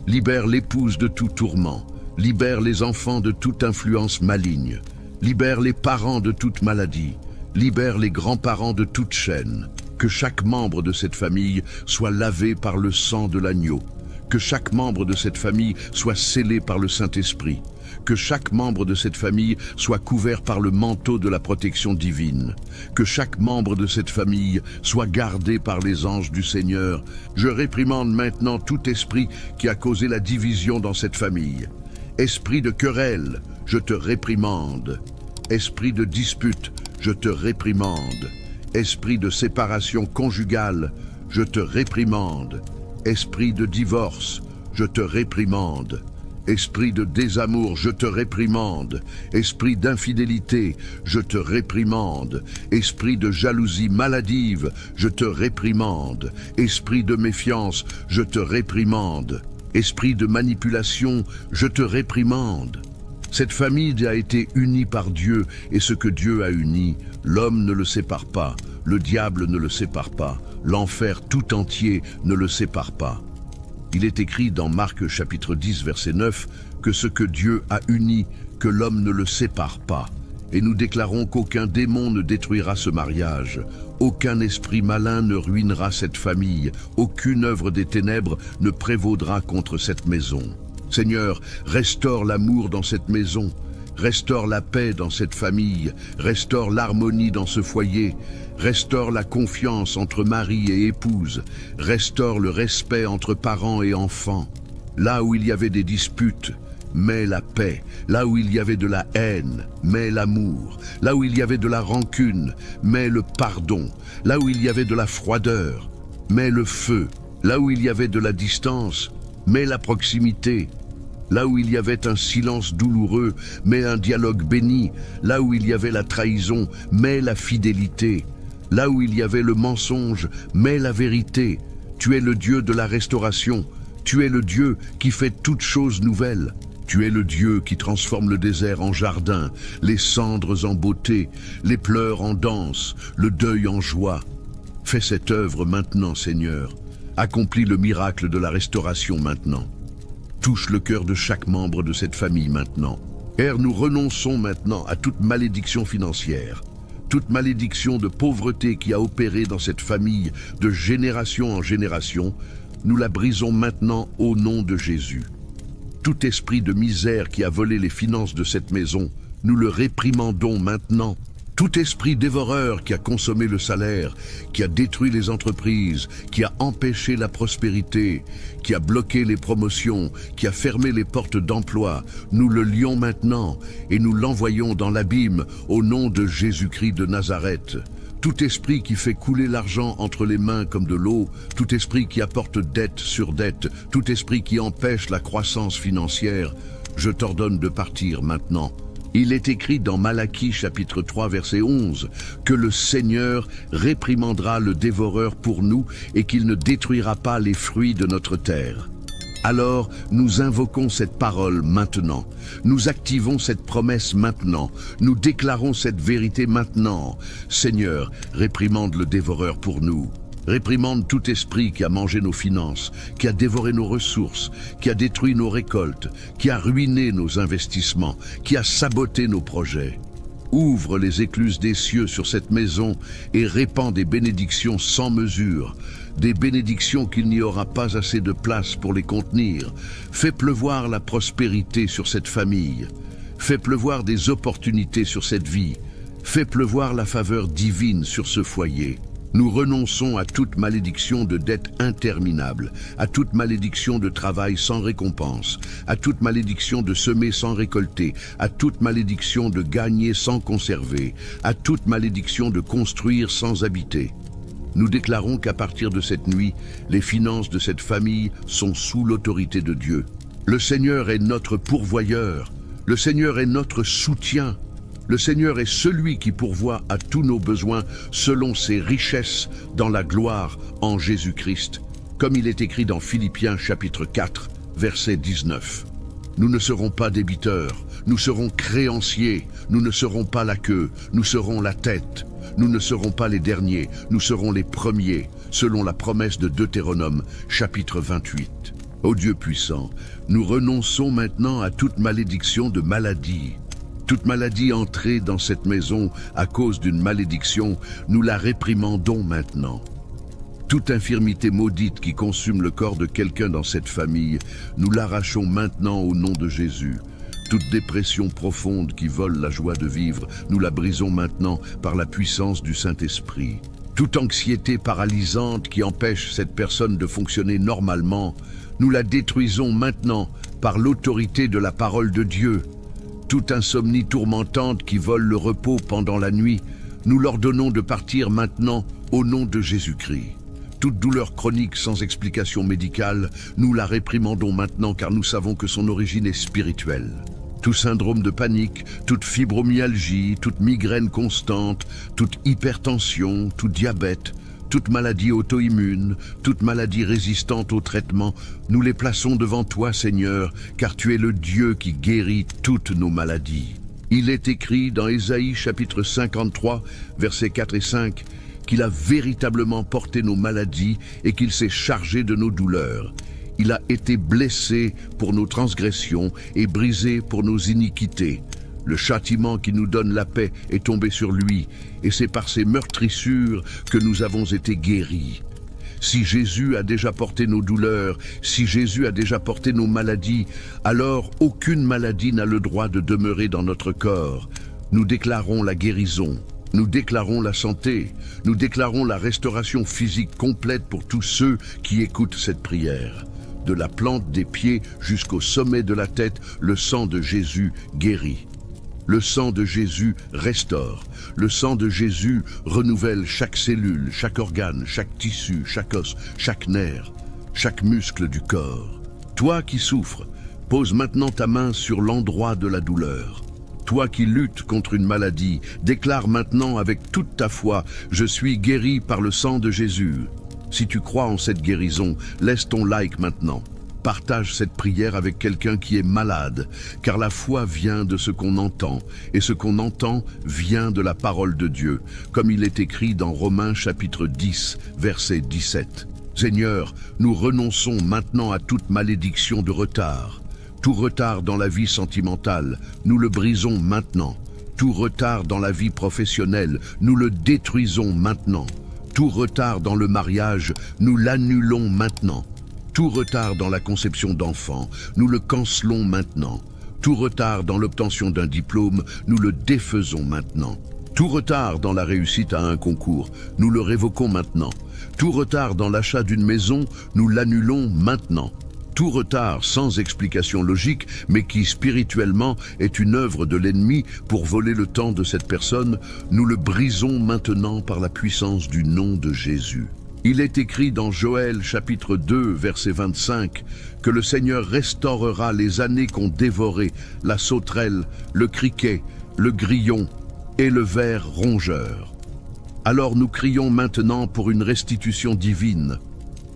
Libère l'épouse de tout tourment. Libère les enfants de toute influence maligne. Libère les parents de toute maladie. Libère les grands-parents de toute chaîne. Que chaque membre de cette famille soit lavé par le sang de l'agneau. Que chaque membre de cette famille soit scellé par le Saint-Esprit. Que chaque membre de cette famille soit couvert par le manteau de la protection divine. Que chaque membre de cette famille soit gardé par les anges du Seigneur. Je réprimande maintenant tout esprit qui a causé la division dans cette famille. Esprit de querelle, je te réprimande. Esprit de dispute, je te réprimande. Esprit de séparation conjugale, je te réprimande. Esprit de divorce, je te réprimande. Esprit de désamour, je te réprimande. Esprit d'infidélité, je te réprimande. Esprit de jalousie maladive, je te réprimande. Esprit de méfiance, je te réprimande. Esprit de manipulation, je te réprimande. Cette famille a été unie par Dieu, et ce que Dieu a uni, l'homme ne le sépare pas, le diable ne le sépare pas, l'enfer tout entier ne le sépare pas. Il est écrit dans Marc chapitre 10 verset 9 que ce que Dieu a uni, que l'homme ne le sépare pas. Et nous déclarons qu'aucun démon ne détruira ce mariage, aucun esprit malin ne ruinera cette famille, aucune œuvre des ténèbres ne prévaudra contre cette maison. Seigneur, restaure l'amour dans cette maison, Restaure la paix dans cette famille, restaure l'harmonie dans ce foyer, restaure la confiance entre mari et épouse, restaure le respect entre parents et enfants. Là où il y avait des disputes, mets la paix. Là où il y avait de la haine, mets l'amour. Là où il y avait de la rancune, mets le pardon. Là où il y avait de la froideur, mets le feu. Là où il y avait de la distance, mets la proximité. Là où il y avait un silence douloureux, mets un dialogue béni. Là où il y avait la trahison, mets la fidélité. Là où il y avait le mensonge, mets la vérité. Tu es le Dieu de la restauration. Tu es le Dieu qui fait toutes choses nouvelles. Tu es le Dieu qui transforme le désert en jardin, les cendres en beauté, les pleurs en danse, le deuil en joie. Fais cette œuvre maintenant, Seigneur. Accomplis le miracle de la restauration maintenant. Touche le cœur de chaque membre de cette famille maintenant. Père, nous renonçons maintenant à toute malédiction financière, toute malédiction de pauvreté qui a opéré dans cette famille de génération en génération. Nous la brisons maintenant au nom de Jésus. Tout esprit de misère qui a volé les finances de cette maison, nous le réprimandons maintenant. Tout esprit dévoreur qui a consommé le salaire, qui a détruit les entreprises, qui a empêché la prospérité, qui a bloqué les promotions, qui a fermé les portes d'emploi, nous le lions maintenant et nous l'envoyons dans l'abîme au nom de Jésus-Christ de Nazareth. Tout esprit qui fait couler l'argent entre les mains comme de l'eau, tout esprit qui apporte dette sur dette, tout esprit qui empêche la croissance financière, je t'ordonne de partir maintenant. Il est écrit dans Malachie chapitre 3 verset 11 que le Seigneur réprimandera le dévoreur pour nous et qu'il ne détruira pas les fruits de notre terre. Alors, nous invoquons cette parole maintenant. Nous activons cette promesse maintenant. Nous déclarons cette vérité maintenant. Seigneur, réprimande le dévoreur pour nous. Réprimande tout esprit qui a mangé nos finances, qui a dévoré nos ressources, qui a détruit nos récoltes, qui a ruiné nos investissements, qui a saboté nos projets. Ouvre les écluses des cieux sur cette maison et répand des bénédictions sans mesure, des bénédictions qu'il n'y aura pas assez de place pour les contenir. Fais pleuvoir la prospérité sur cette famille. Fais pleuvoir des opportunités sur cette vie. Fais pleuvoir la faveur divine sur ce foyer. Nous renonçons à toute malédiction de dette interminable, à toute malédiction de travail sans récompense, à toute malédiction de semer sans récolter, à toute malédiction de gagner sans conserver, à toute malédiction de construire sans habiter. Nous déclarons qu'à partir de cette nuit, les finances de cette famille sont sous l'autorité de Dieu. Le Seigneur est notre pourvoyeur, le Seigneur est notre soutien. Le Seigneur est celui qui pourvoit à tous nos besoins selon ses richesses dans la gloire en Jésus-Christ, comme il est écrit dans Philippiens chapitre 4, verset 19. Nous ne serons pas débiteurs, nous serons créanciers, nous ne serons pas la queue, nous serons la tête. Nous ne serons pas les derniers, nous serons les premiers, selon la promesse de Deutéronome chapitre 28. Ô Dieu puissant, nous renonçons maintenant à toute malédiction de maladie. Toute maladie entrée dans cette maison à cause d'une malédiction, nous la réprimandons maintenant. Toute infirmité maudite qui consume le corps de quelqu'un dans cette famille, nous l'arrachons maintenant au nom de Jésus. Toute dépression profonde qui vole la joie de vivre, nous la brisons maintenant par la puissance du Saint-Esprit. Toute anxiété paralysante qui empêche cette personne de fonctionner normalement, nous la détruisons maintenant par l'autorité de la parole de Dieu. Toute insomnie tourmentante qui vole le repos pendant la nuit, nous leur donnons de partir maintenant au nom de Jésus-Christ. Toute douleur chronique sans explication médicale, nous la réprimandons maintenant car nous savons que son origine est spirituelle. Tout syndrome de panique, toute fibromyalgie, toute migraine constante, toute hypertension, tout diabète, toute maladie auto-immune, toute maladie résistante au traitement, nous les plaçons devant toi, Seigneur, car tu es le Dieu qui guérit toutes nos maladies. Il est écrit dans Ésaïe chapitre 53, versets 4 et 5, qu'il a véritablement porté nos maladies et qu'il s'est chargé de nos douleurs. Il a été blessé pour nos transgressions et brisé pour nos iniquités. Le châtiment qui nous donne la paix est tombé sur lui, et c'est par ses meurtrissures que nous avons été guéris. Si Jésus a déjà porté nos douleurs, si Jésus a déjà porté nos maladies, alors aucune maladie n'a le droit de demeurer dans notre corps. Nous déclarons la guérison, nous déclarons la santé, nous déclarons la restauration physique complète pour tous ceux qui écoutent cette prière. De la plante des pieds jusqu'au sommet de la tête, le sang de Jésus guérit. Le sang de Jésus restaure. Le sang de Jésus renouvelle chaque cellule, chaque organe, chaque tissu, chaque os, chaque nerf, chaque muscle du corps. Toi qui souffres, pose maintenant ta main sur l'endroit de la douleur. Toi qui luttes contre une maladie, déclare maintenant avec toute ta foi « Je suis guéri par le sang de Jésus ». Si tu crois en cette guérison, laisse ton like maintenant. Partage cette prière avec quelqu'un qui est malade, car la foi vient de ce qu'on entend, et ce qu'on entend vient de la parole de Dieu, comme il est écrit dans Romains chapitre 10, verset 17. Seigneur, nous renonçons maintenant à toute malédiction de retard. Tout retard dans la vie sentimentale, nous le brisons maintenant. Tout retard dans la vie professionnelle, nous le détruisons maintenant. Tout retard dans le mariage, nous l'annulons maintenant. Tout retard dans la conception d'enfants, nous le cancelons maintenant. Tout retard dans l'obtention d'un diplôme, nous le défaisons maintenant. Tout retard dans la réussite à un concours, nous le révoquons maintenant. Tout retard dans l'achat d'une maison, nous l'annulons maintenant. Tout retard sans explication logique, mais qui spirituellement est une œuvre de l'ennemi pour voler le temps de cette personne, nous le brisons maintenant par la puissance du nom de Jésus. Il est écrit dans Joël chapitre 2 verset 25 que le Seigneur restaurera les années qu'ont dévoré la sauterelle, le criquet, le grillon et le ver rongeur. Alors nous crions maintenant pour une restitution divine.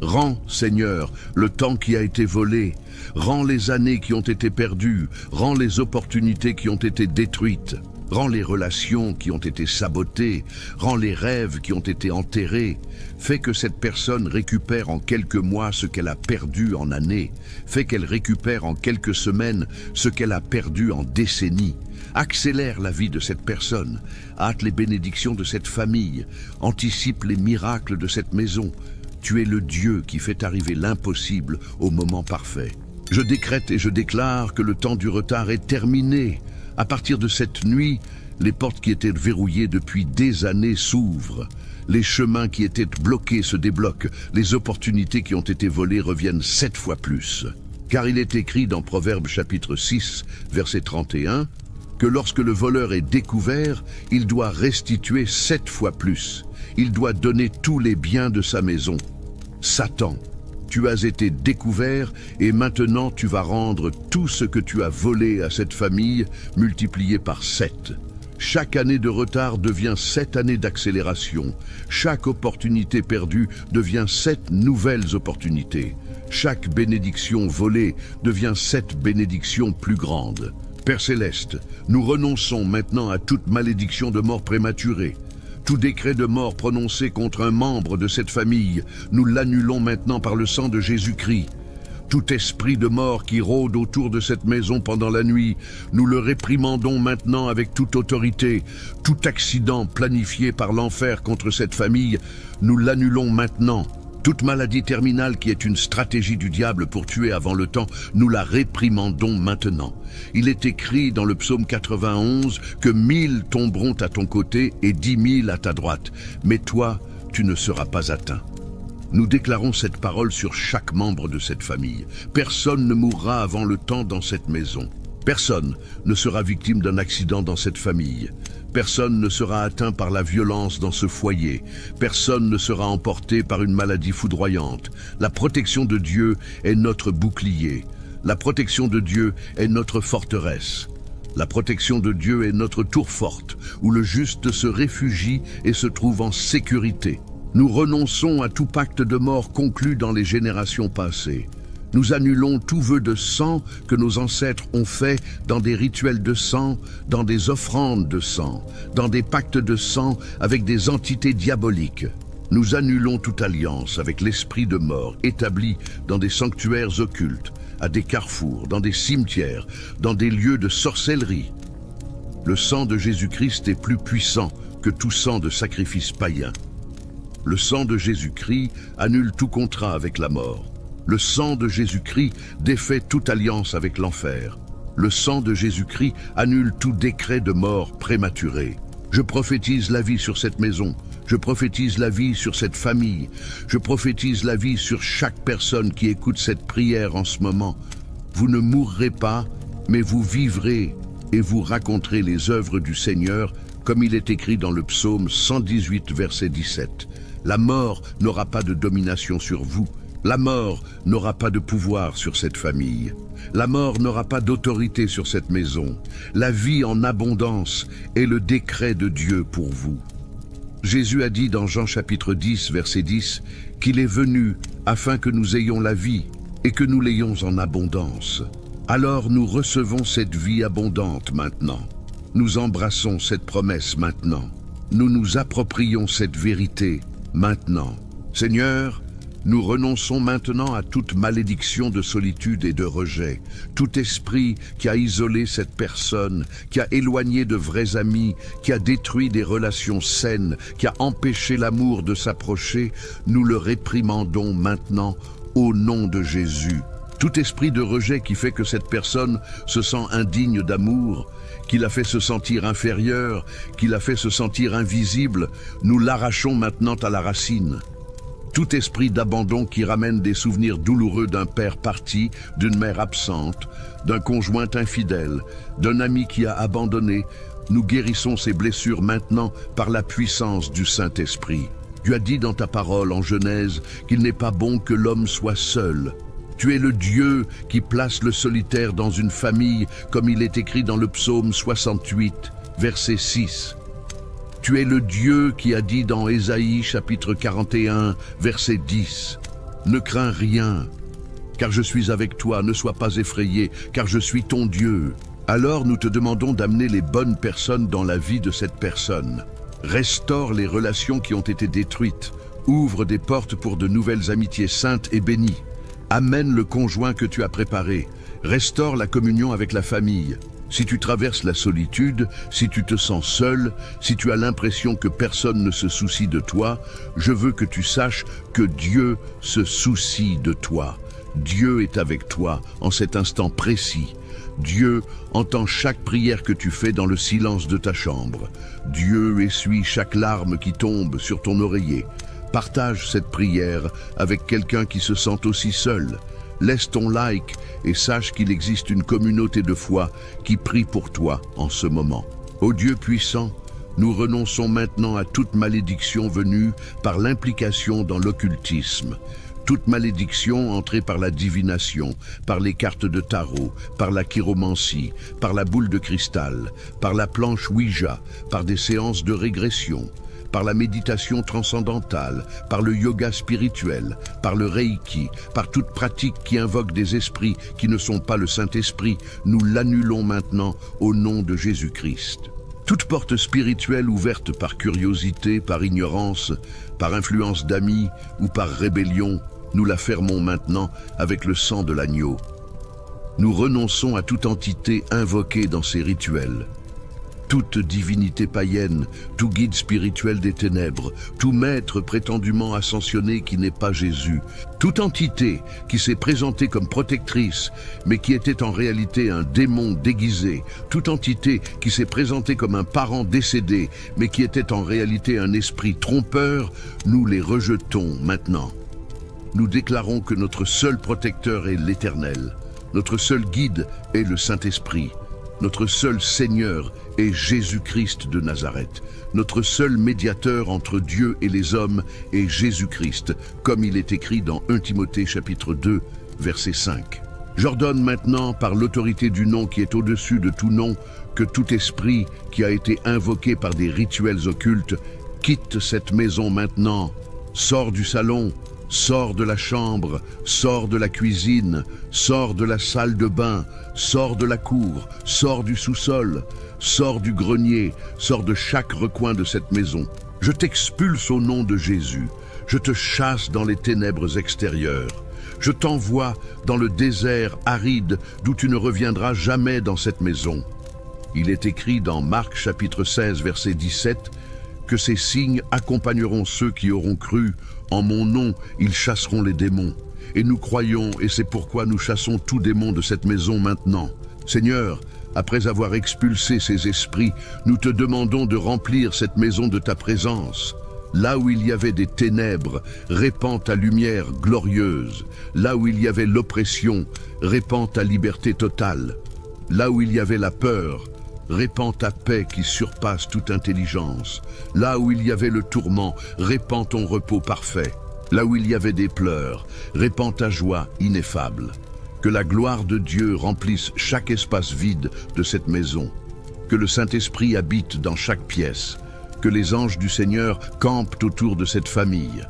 Rends, Seigneur, le temps qui a été volé, rends les années qui ont été perdues, rends les opportunités qui ont été détruites. Rends les relations qui ont été sabotées, rends les rêves qui ont été enterrés. Fais que cette personne récupère en quelques mois ce qu'elle a perdu en années. Fais qu'elle récupère en quelques semaines ce qu'elle a perdu en décennies. Accélère la vie de cette personne, hâte les bénédictions de cette famille, anticipe les miracles de cette maison. Tu es le Dieu qui fait arriver l'impossible au moment parfait. Je décrète et je déclare que le temps du retard est terminé. À partir de cette nuit, les portes qui étaient verrouillées depuis des années s'ouvrent. Les chemins qui étaient bloqués se débloquent. Les opportunités qui ont été volées reviennent 7 fois plus. Car il est écrit dans Proverbes chapitre 6, verset 31, que lorsque le voleur est découvert, il doit restituer 7 fois plus. Il doit donner tous les biens de sa maison. Satan, tu as été découvert et maintenant tu vas rendre tout ce que tu as volé à cette famille multiplié par 7. Chaque année de retard devient 7 années d'accélération. Chaque opportunité perdue devient 7 nouvelles opportunités. Chaque bénédiction volée devient 7 bénédictions plus grandes. Père Céleste, nous renonçons maintenant à toute malédiction de mort prématurée. Tout décret de mort prononcé contre un membre de cette famille, nous l'annulons maintenant par le sang de Jésus-Christ. Tout esprit de mort qui rôde autour de cette maison pendant la nuit, nous le réprimandons maintenant avec toute autorité. Tout accident planifié par l'enfer contre cette famille, nous l'annulons maintenant. Toute maladie terminale qui est une stratégie du diable pour tuer avant le temps, nous la réprimandons maintenant. Il est écrit dans le psaume 91 que 1000 tomberont à ton côté et 10 000 à ta droite, mais toi, tu ne seras pas atteint. Nous déclarons cette parole sur chaque membre de cette famille. Personne ne mourra avant le temps dans cette maison. Personne ne sera victime d'un accident dans cette famille. Personne ne sera atteint par la violence dans ce foyer. Personne ne sera emporté par une maladie foudroyante. La protection de Dieu est notre bouclier. La protection de Dieu est notre forteresse. La protection de Dieu est notre tour forte, où le juste se réfugie et se trouve en sécurité. Nous renonçons à tout pacte de mort conclu dans les générations passées. Nous annulons tout vœu de sang que nos ancêtres ont fait dans des rituels de sang, dans des offrandes de sang, dans des pactes de sang avec des entités diaboliques. Nous annulons toute alliance avec l'esprit de mort établi dans des sanctuaires occultes, à des carrefours, dans des cimetières, dans des lieux de sorcellerie. Le sang de Jésus-Christ est plus puissant que tout sang de sacrifice païen. Le sang de Jésus-Christ annule tout contrat avec la mort. Le sang de Jésus-Christ défait toute alliance avec l'enfer. Le sang de Jésus-Christ annule tout décret de mort prématuré. Je prophétise la vie sur cette maison. Je prophétise la vie sur cette famille. Je prophétise la vie sur chaque personne qui écoute cette prière en ce moment. Vous ne mourrez pas, mais vous vivrez et vous raconterez les œuvres du Seigneur, comme il est écrit dans le psaume 118, verset 17. La mort n'aura pas de domination sur vous. La mort n'aura pas de pouvoir sur cette famille. La mort n'aura pas d'autorité sur cette maison. La vie en abondance est le décret de Dieu pour vous. Jésus a dit dans Jean chapitre 10, verset 10, qu'il est venu afin que nous ayons la vie et que nous l'ayons en abondance. Alors nous recevons cette vie abondante maintenant. Nous embrassons cette promesse maintenant. Nous nous approprions cette vérité maintenant. Seigneur, nous renonçons maintenant à toute malédiction de solitude et de rejet, tout esprit qui a isolé cette personne, qui a éloigné de vrais amis, qui a détruit des relations saines, qui a empêché l'amour de s'approcher, nous le réprimandons maintenant au nom de Jésus. Tout esprit de rejet qui fait que cette personne se sent indigne d'amour, qui l'a fait se sentir inférieur, qui l'a fait se sentir invisible, nous l'arrachons maintenant à la racine. Tout esprit d'abandon qui ramène des souvenirs douloureux d'un père parti, d'une mère absente, d'un conjoint infidèle, d'un ami qui a abandonné, nous guérissons ces blessures maintenant par la puissance du Saint-Esprit. Tu as dit dans ta parole en Genèse qu'il n'est pas bon que l'homme soit seul. Tu es le Dieu qui place le solitaire dans une famille, comme il est écrit dans le psaume 68, verset 6. Tu es le Dieu qui a dit dans Ésaïe chapitre 41, verset 10, « Ne crains rien, car je suis avec toi, ne sois pas effrayé, car je suis ton Dieu. » Alors nous te demandons d'amener les bonnes personnes dans la vie de cette personne. Restaure les relations qui ont été détruites, ouvre des portes pour de nouvelles amitiés saintes et bénies. Amène le conjoint que tu as préparé, restaure la communion avec la famille. Si tu traverses la solitude, si tu te sens seul, si tu as l'impression que personne ne se soucie de toi, je veux que tu saches que Dieu se soucie de toi. Dieu est avec toi en cet instant précis. Dieu entend chaque prière que tu fais dans le silence de ta chambre. Dieu essuie chaque larme qui tombe sur ton oreiller. Partage cette prière avec quelqu'un qui se sent aussi seul. Laisse ton like et sache qu'il existe une communauté de foi qui prie pour toi en ce moment. Ô Dieu puissant, nous renonçons maintenant à toute malédiction venue par l'implication dans l'occultisme. Toute malédiction entrée par la divination, par les cartes de tarot, par la chiromancie, par la boule de cristal, par la planche Ouija, par des séances de régression, par la méditation transcendantale, par le yoga spirituel, par le reiki, par toute pratique qui invoque des esprits qui ne sont pas le Saint-Esprit, nous l'annulons maintenant au nom de Jésus-Christ. Toute porte spirituelle ouverte par curiosité, par ignorance, par influence d'amis ou par rébellion, nous la fermons maintenant avec le sang de l'agneau. Nous renonçons à toute entité invoquée dans ces rituels. Toute divinité païenne, tout guide spirituel des ténèbres, tout maître prétendument ascensionné qui n'est pas Jésus, toute entité qui s'est présentée comme protectrice, mais qui était en réalité un démon déguisé, toute entité qui s'est présentée comme un parent décédé, mais qui était en réalité un esprit trompeur, nous les rejetons maintenant. Nous déclarons que notre seul protecteur est l'Éternel, notre seul guide est le Saint-Esprit. Notre seul Seigneur est Jésus-Christ de Nazareth. Notre seul médiateur entre Dieu et les hommes est Jésus-Christ, comme il est écrit dans 1 Timothée chapitre 2, verset 5. J'ordonne maintenant, par l'autorité du nom qui est au-dessus de tout nom, que tout esprit qui a été invoqué par des rituels occultes quitte cette maison maintenant, sort du salon, sors de la chambre, sors de la cuisine, sors de la salle de bain, sors de la cour, sors du sous-sol, sors du grenier, sors de chaque recoin de cette maison. Je t'expulse au nom de Jésus. Je te chasse dans les ténèbres extérieures. Je t'envoie dans le désert aride d'où tu ne reviendras jamais dans cette maison. Il est écrit dans Marc chapitre 16, verset 17, que ces signes accompagneront ceux qui auront cru. En mon nom, ils chasseront les démons. Et nous croyons, et c'est pourquoi nous chassons tout démon de cette maison maintenant. Seigneur, après avoir expulsé ces esprits, nous te demandons de remplir cette maison de ta présence. Là où il y avait des ténèbres, répands ta lumière glorieuse. Là où il y avait l'oppression, répands ta liberté totale. Là où il y avait la peur, répands ta paix qui surpasse toute intelligence. Là où il y avait le tourment, répands ton repos parfait. Là où il y avait des pleurs, répands ta joie ineffable. Que la gloire de Dieu remplisse chaque espace vide de cette maison. Que le Saint-Esprit habite dans chaque pièce. Que les anges du Seigneur campent autour de cette famille.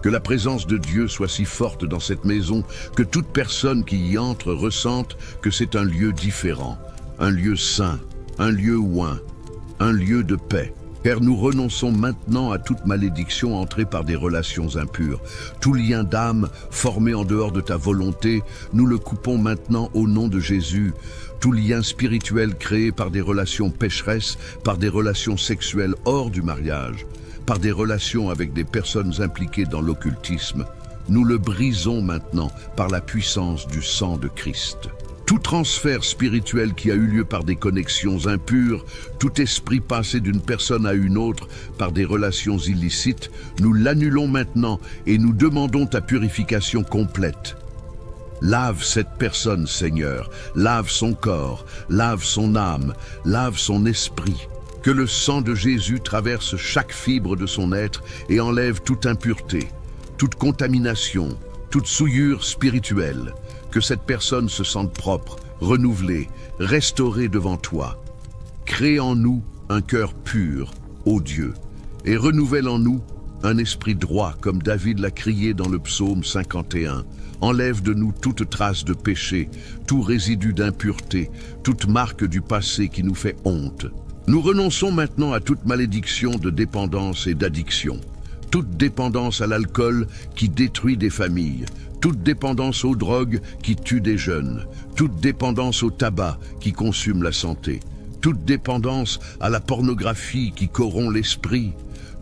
Que la présence de Dieu soit si forte dans cette maison que toute personne qui y entre ressente que c'est un lieu différent, un lieu saint, un lieu oint, un lieu de paix. Car nous renonçons maintenant à toute malédiction entrée par des relations impures. Tout lien d'âme formé en dehors de ta volonté, nous le coupons maintenant au nom de Jésus. Tout lien spirituel créé par des relations pécheresses, par des relations sexuelles hors du mariage, par des relations avec des personnes impliquées dans l'occultisme, nous le brisons maintenant par la puissance du sang de Christ. Tout transfert spirituel qui a eu lieu par des connexions impures, tout esprit passé d'une personne à une autre par des relations illicites, nous l'annulons maintenant et nous demandons ta purification complète. Lave cette personne, Seigneur, lave son corps, lave son âme, lave son esprit. Que le sang de Jésus traverse chaque fibre de son être et enlève toute impureté, toute contamination, toute souillure spirituelle. Que cette personne se sente propre, renouvelée, restaurée devant toi. Crée en nous un cœur pur, ô Dieu, et renouvelle en nous un esprit droit, comme David l'a crié dans le psaume 51. Enlève de nous toute trace de péché, tout résidu d'impureté, toute marque du passé qui nous fait honte. Nous renonçons maintenant à toute malédiction de dépendance et d'addiction. Toute dépendance à l'alcool qui détruit des familles, toute dépendance aux drogues qui tuent des jeunes, toute dépendance au tabac qui consume la santé, toute dépendance à la pornographie qui corrompt l'esprit,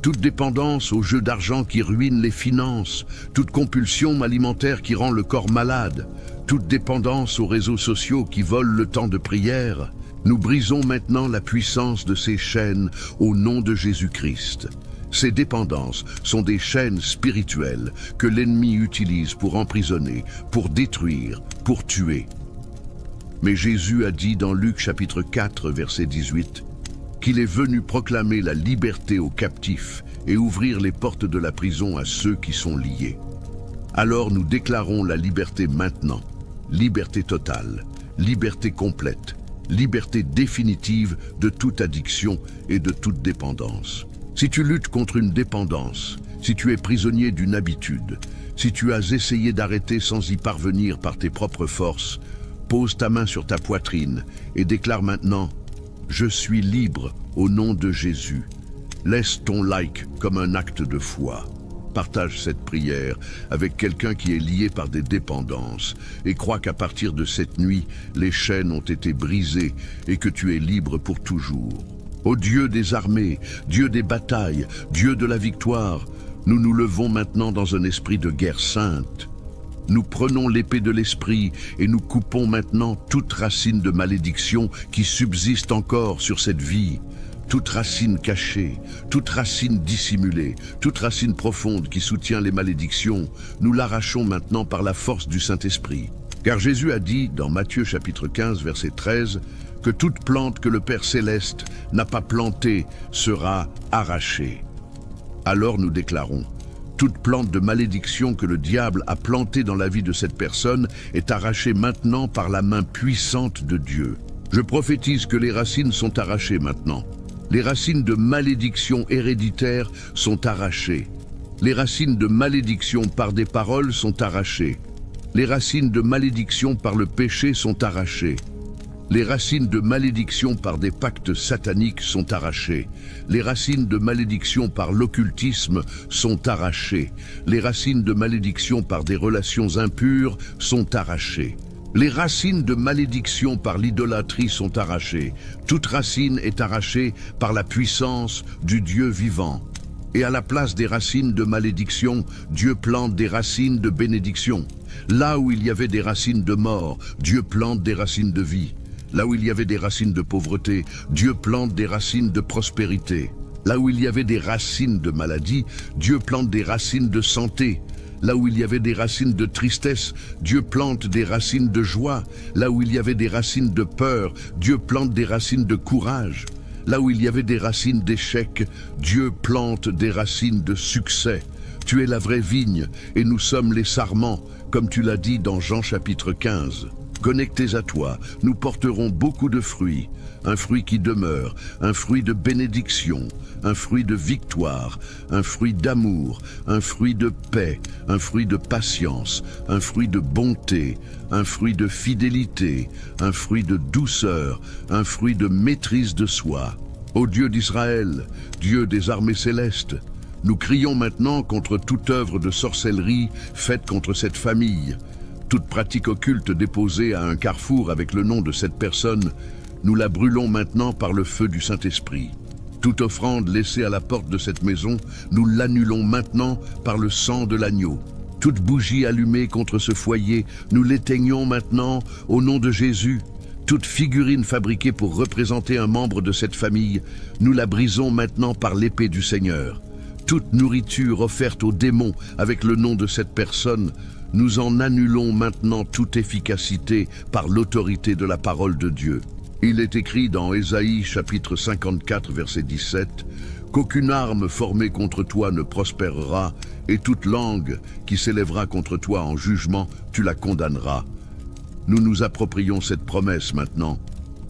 toute dépendance aux jeux d'argent qui ruinent les finances, toute compulsion alimentaire qui rend le corps malade, toute dépendance aux réseaux sociaux qui volent le temps de prière. Nous brisons maintenant la puissance de ces chaînes au nom de Jésus-Christ. Ces dépendances sont des chaînes spirituelles que l'ennemi utilise pour emprisonner, pour détruire, pour tuer. Mais Jésus a dit dans Luc chapitre 4, verset 18, qu'il est venu proclamer la liberté aux captifs et ouvrir les portes de la prison à ceux qui sont liés. Alors nous déclarons la liberté maintenant, liberté totale, liberté complète, liberté définitive de toute addiction et de toute dépendance. Si tu luttes contre une dépendance, si tu es prisonnier d'une habitude, si tu as essayé d'arrêter sans y parvenir par tes propres forces, pose ta main sur ta poitrine et déclare maintenant « Je suis libre au nom de Jésus ». Laisse ton like comme un acte de foi. Partage cette prière avec quelqu'un qui est lié par des dépendances et crois qu'à partir de cette nuit, les chaînes ont été brisées et que tu es libre pour toujours. Ô Dieu des armées, Dieu des batailles, Dieu de la victoire, nous nous levons maintenant dans un esprit de guerre sainte. Nous prenons l'épée de l'esprit et nous coupons maintenant toute racine de malédiction qui subsiste encore sur cette vie. Toute racine cachée, toute racine dissimulée, toute racine profonde qui soutient les malédictions, nous l'arrachons maintenant par la force du Saint-Esprit. Car Jésus a dit dans Matthieu chapitre 15 verset 13 que toute plante que le Père Céleste n'a pas plantée sera arrachée. Alors nous déclarons, toute plante de malédiction que le diable a plantée dans la vie de cette personne est arrachée maintenant par la main puissante de Dieu. Je prophétise que les racines sont arrachées maintenant. Les racines de malédiction héréditaire sont arrachées. Les racines de malédiction par des paroles sont arrachées. Les racines de malédiction par le péché sont arrachées. Les racines de malédiction par des pactes sataniques sont arrachées. Les racines de malédiction par l'occultisme sont arrachées. Les racines de malédiction par des relations impures sont arrachées. Les racines de malédiction par l'idolâtrie sont arrachées. Toute racine est arrachée par la puissance du Dieu vivant. Et à la place des racines de malédiction, Dieu plante des racines de bénédiction. Là où il y avait des racines de mort, Dieu plante des racines de vie. Là où il y avait des racines de pauvreté, Dieu plante des racines de prospérité. Là où il y avait des racines de maladie, Dieu plante des racines de santé. Là où il y avait des racines de tristesse, Dieu plante des racines de joie. Là où il y avait des racines de peur, Dieu plante des racines de courage. Là où il y avait des racines d'échec, Dieu plante des racines de succès. Tu es la vraie vigne, et nous sommes les sarments, comme tu l'as dit dans Jean chapitre 15. Connectés à toi, nous porterons beaucoup de fruits, un fruit qui demeure, un fruit de bénédiction, un fruit de victoire, un fruit d'amour, un fruit de paix, un fruit de patience, un fruit de bonté, un fruit de fidélité, un fruit de douceur, un fruit de maîtrise de soi. Ô Dieu d'Israël, Dieu des armées célestes, nous crions maintenant contre toute œuvre de sorcellerie faite contre cette famille. Toute pratique occulte déposée à un carrefour avec le nom de cette personne, nous la brûlons maintenant par le feu du Saint-Esprit. Toute offrande laissée à la porte de cette maison, nous l'annulons maintenant par le sang de l'agneau. Toute bougie allumée contre ce foyer, nous l'éteignons maintenant au nom de Jésus. Toute figurine fabriquée pour représenter un membre de cette famille, nous la brisons maintenant par l'épée du Seigneur. Toute nourriture offerte aux démons avec le nom de cette personne, nous en annulons maintenant toute efficacité par l'autorité de la parole de Dieu. Il est écrit dans Ésaïe chapitre 54 verset 17 qu'aucune arme formée contre toi ne prospérera et toute langue qui s'élèvera contre toi en jugement, tu la condamneras. Nous nous approprions cette promesse maintenant.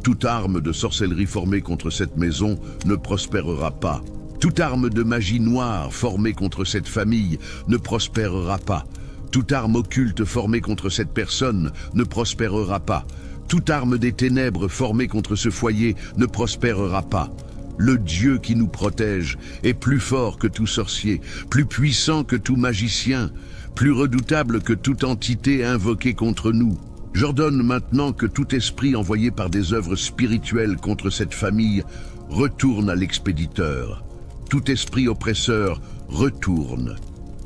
Toute arme de sorcellerie formée contre cette maison ne prospérera pas. Toute arme de magie noire formée contre cette famille ne prospérera pas. Toute arme occulte formée contre cette personne ne prospérera pas. Toute arme des ténèbres formée contre ce foyer ne prospérera pas. Le Dieu qui nous protège est plus fort que tout sorcier, plus puissant que tout magicien, plus redoutable que toute entité invoquée contre nous. J'ordonne maintenant que tout esprit envoyé par des œuvres spirituelles contre cette famille retourne à l'expéditeur. Tout esprit oppresseur retourne.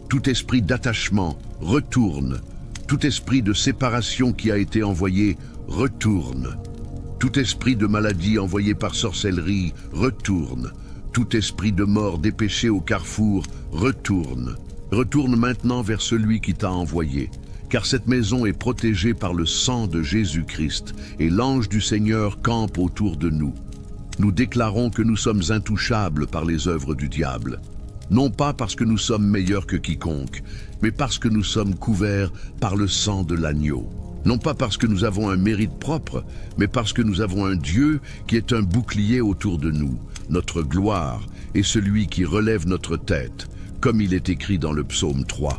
Tout esprit d'attachement retourne. Tout esprit de séparation qui a été envoyé retourne. Tout esprit de maladie envoyé par sorcellerie retourne. Tout esprit de mort dépêché au carrefour retourne. Retourne maintenant vers celui qui t'a envoyé. Car cette maison est protégée par le sang de Jésus-Christ et l'ange du Seigneur campe autour de nous. Nous déclarons que nous sommes intouchables par les œuvres du diable. Non pas parce que nous sommes meilleurs que quiconque, mais parce que nous sommes couverts par le sang de l'agneau. Non pas parce que nous avons un mérite propre, mais parce que nous avons un Dieu qui est un bouclier autour de nous, notre gloire et celui qui relève notre tête, comme il est écrit dans le psaume 3.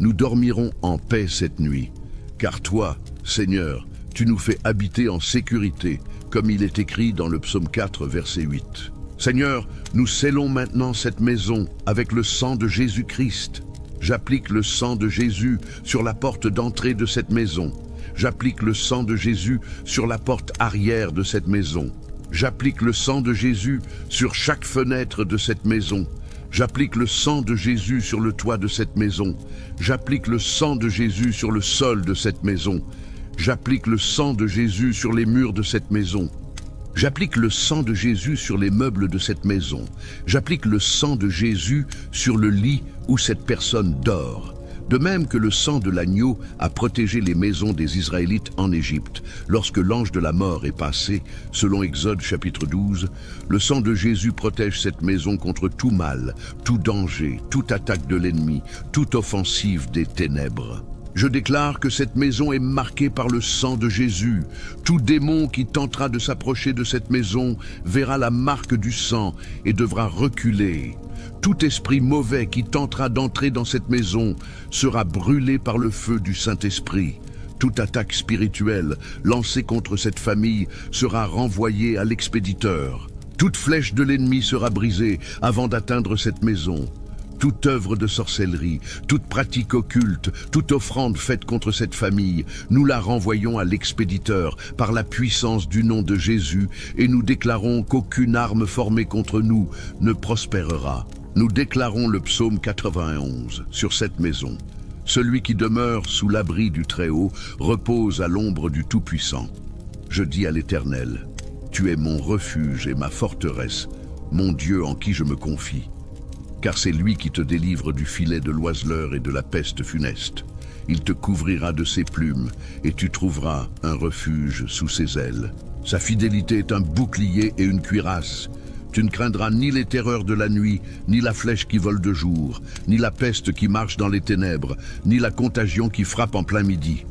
Nous dormirons en paix cette nuit, car toi, Seigneur, tu nous fais habiter en sécurité, comme il est écrit dans le psaume 4, verset 8. Seigneur, nous scellons maintenant cette maison avec le sang de Jésus-Christ. J'applique le sang de Jésus sur la porte d'entrée de cette maison. J'applique le sang de Jésus sur la porte arrière de cette maison. J'applique le sang de Jésus sur chaque fenêtre de cette maison. J'applique le sang de Jésus sur le toit de cette maison. J'applique le sang de Jésus sur le sol de cette maison. J'applique le sang de Jésus sur les murs de cette maison. J'applique le sang de Jésus sur les meubles de cette maison. J'applique le sang de Jésus sur le lit où cette personne dort. De même que le sang de l'agneau a protégé les maisons des Israélites en Égypte, lorsque l'ange de la mort est passé, selon Exode chapitre 12, le sang de Jésus protège cette maison contre tout mal, tout danger, toute attaque de l'ennemi, toute offensive des ténèbres. Je déclare que cette maison est marquée par le sang de Jésus. Tout démon qui tentera de s'approcher de cette maison verra la marque du sang et devra reculer. Tout esprit mauvais qui tentera d'entrer dans cette maison sera brûlé par le feu du Saint-Esprit. Toute attaque spirituelle lancée contre cette famille sera renvoyée à l'expéditeur. Toute flèche de l'ennemi sera brisée avant d'atteindre cette maison. Toute œuvre de sorcellerie, toute pratique occulte, toute offrande faite contre cette famille, nous la renvoyons à l'expéditeur par la puissance du nom de Jésus et nous déclarons qu'aucune arme formée contre nous ne prospérera. Nous déclarons le psaume 91 sur cette maison. Celui qui demeure sous l'abri du Très-Haut repose à l'ombre du Tout-Puissant. Je dis à l'Éternel, tu es mon refuge et ma forteresse, mon Dieu en qui je me confie. Car c'est lui qui te délivre du filet de l'oiseleur et de la peste funeste. Il te couvrira de ses plumes, et tu trouveras un refuge sous ses ailes. Sa fidélité est un bouclier et une cuirasse. Tu ne craindras ni les terreurs de la nuit, ni la flèche qui vole de jour, ni la peste qui marche dans les ténèbres, ni la contagion qui frappe en plein midi.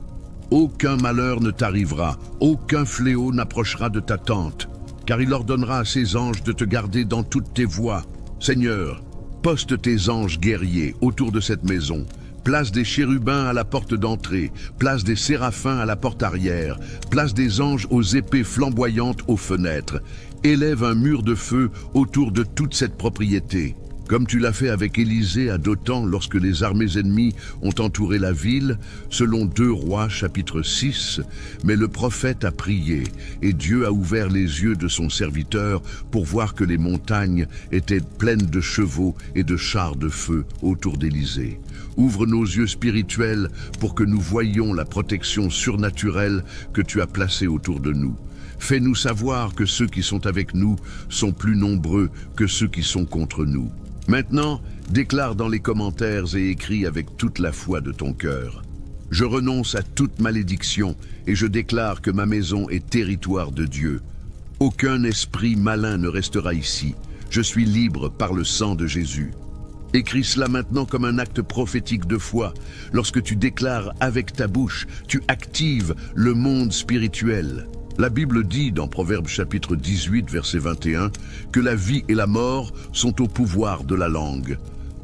Aucun malheur ne t'arrivera, aucun fléau n'approchera de ta tente, car il ordonnera à ses anges de te garder dans toutes tes voies. Seigneur, poste tes anges guerriers autour de cette maison. Place des chérubins à la porte d'entrée, place des séraphins à la porte arrière, place des anges aux épées flamboyantes aux fenêtres. Élève un mur de feu autour de toute cette propriété. Comme tu l'as fait avec Élisée à Dothan lorsque les armées ennemies ont entouré la ville, selon 2 Rois chapitre 6, mais le prophète a prié, et Dieu a ouvert les yeux de son serviteur pour voir que les montagnes étaient pleines de chevaux et de chars de feu autour d'Élysée. Ouvre nos yeux spirituels pour que nous voyions la protection surnaturelle que tu as placée autour de nous. Fais-nous savoir que ceux qui sont avec nous sont plus nombreux que ceux qui sont contre nous. Maintenant, déclare dans les commentaires et écris avec toute la foi de ton cœur. Je renonce à toute malédiction et je déclare que ma maison est territoire de Dieu. Aucun esprit malin ne restera ici. Je suis libre par le sang de Jésus. Écris cela maintenant comme un acte prophétique de foi. Lorsque tu déclares avec ta bouche, tu actives le monde spirituel. La Bible dit dans Proverbes chapitre 18, verset 21, que la vie et la mort sont au pouvoir de la langue.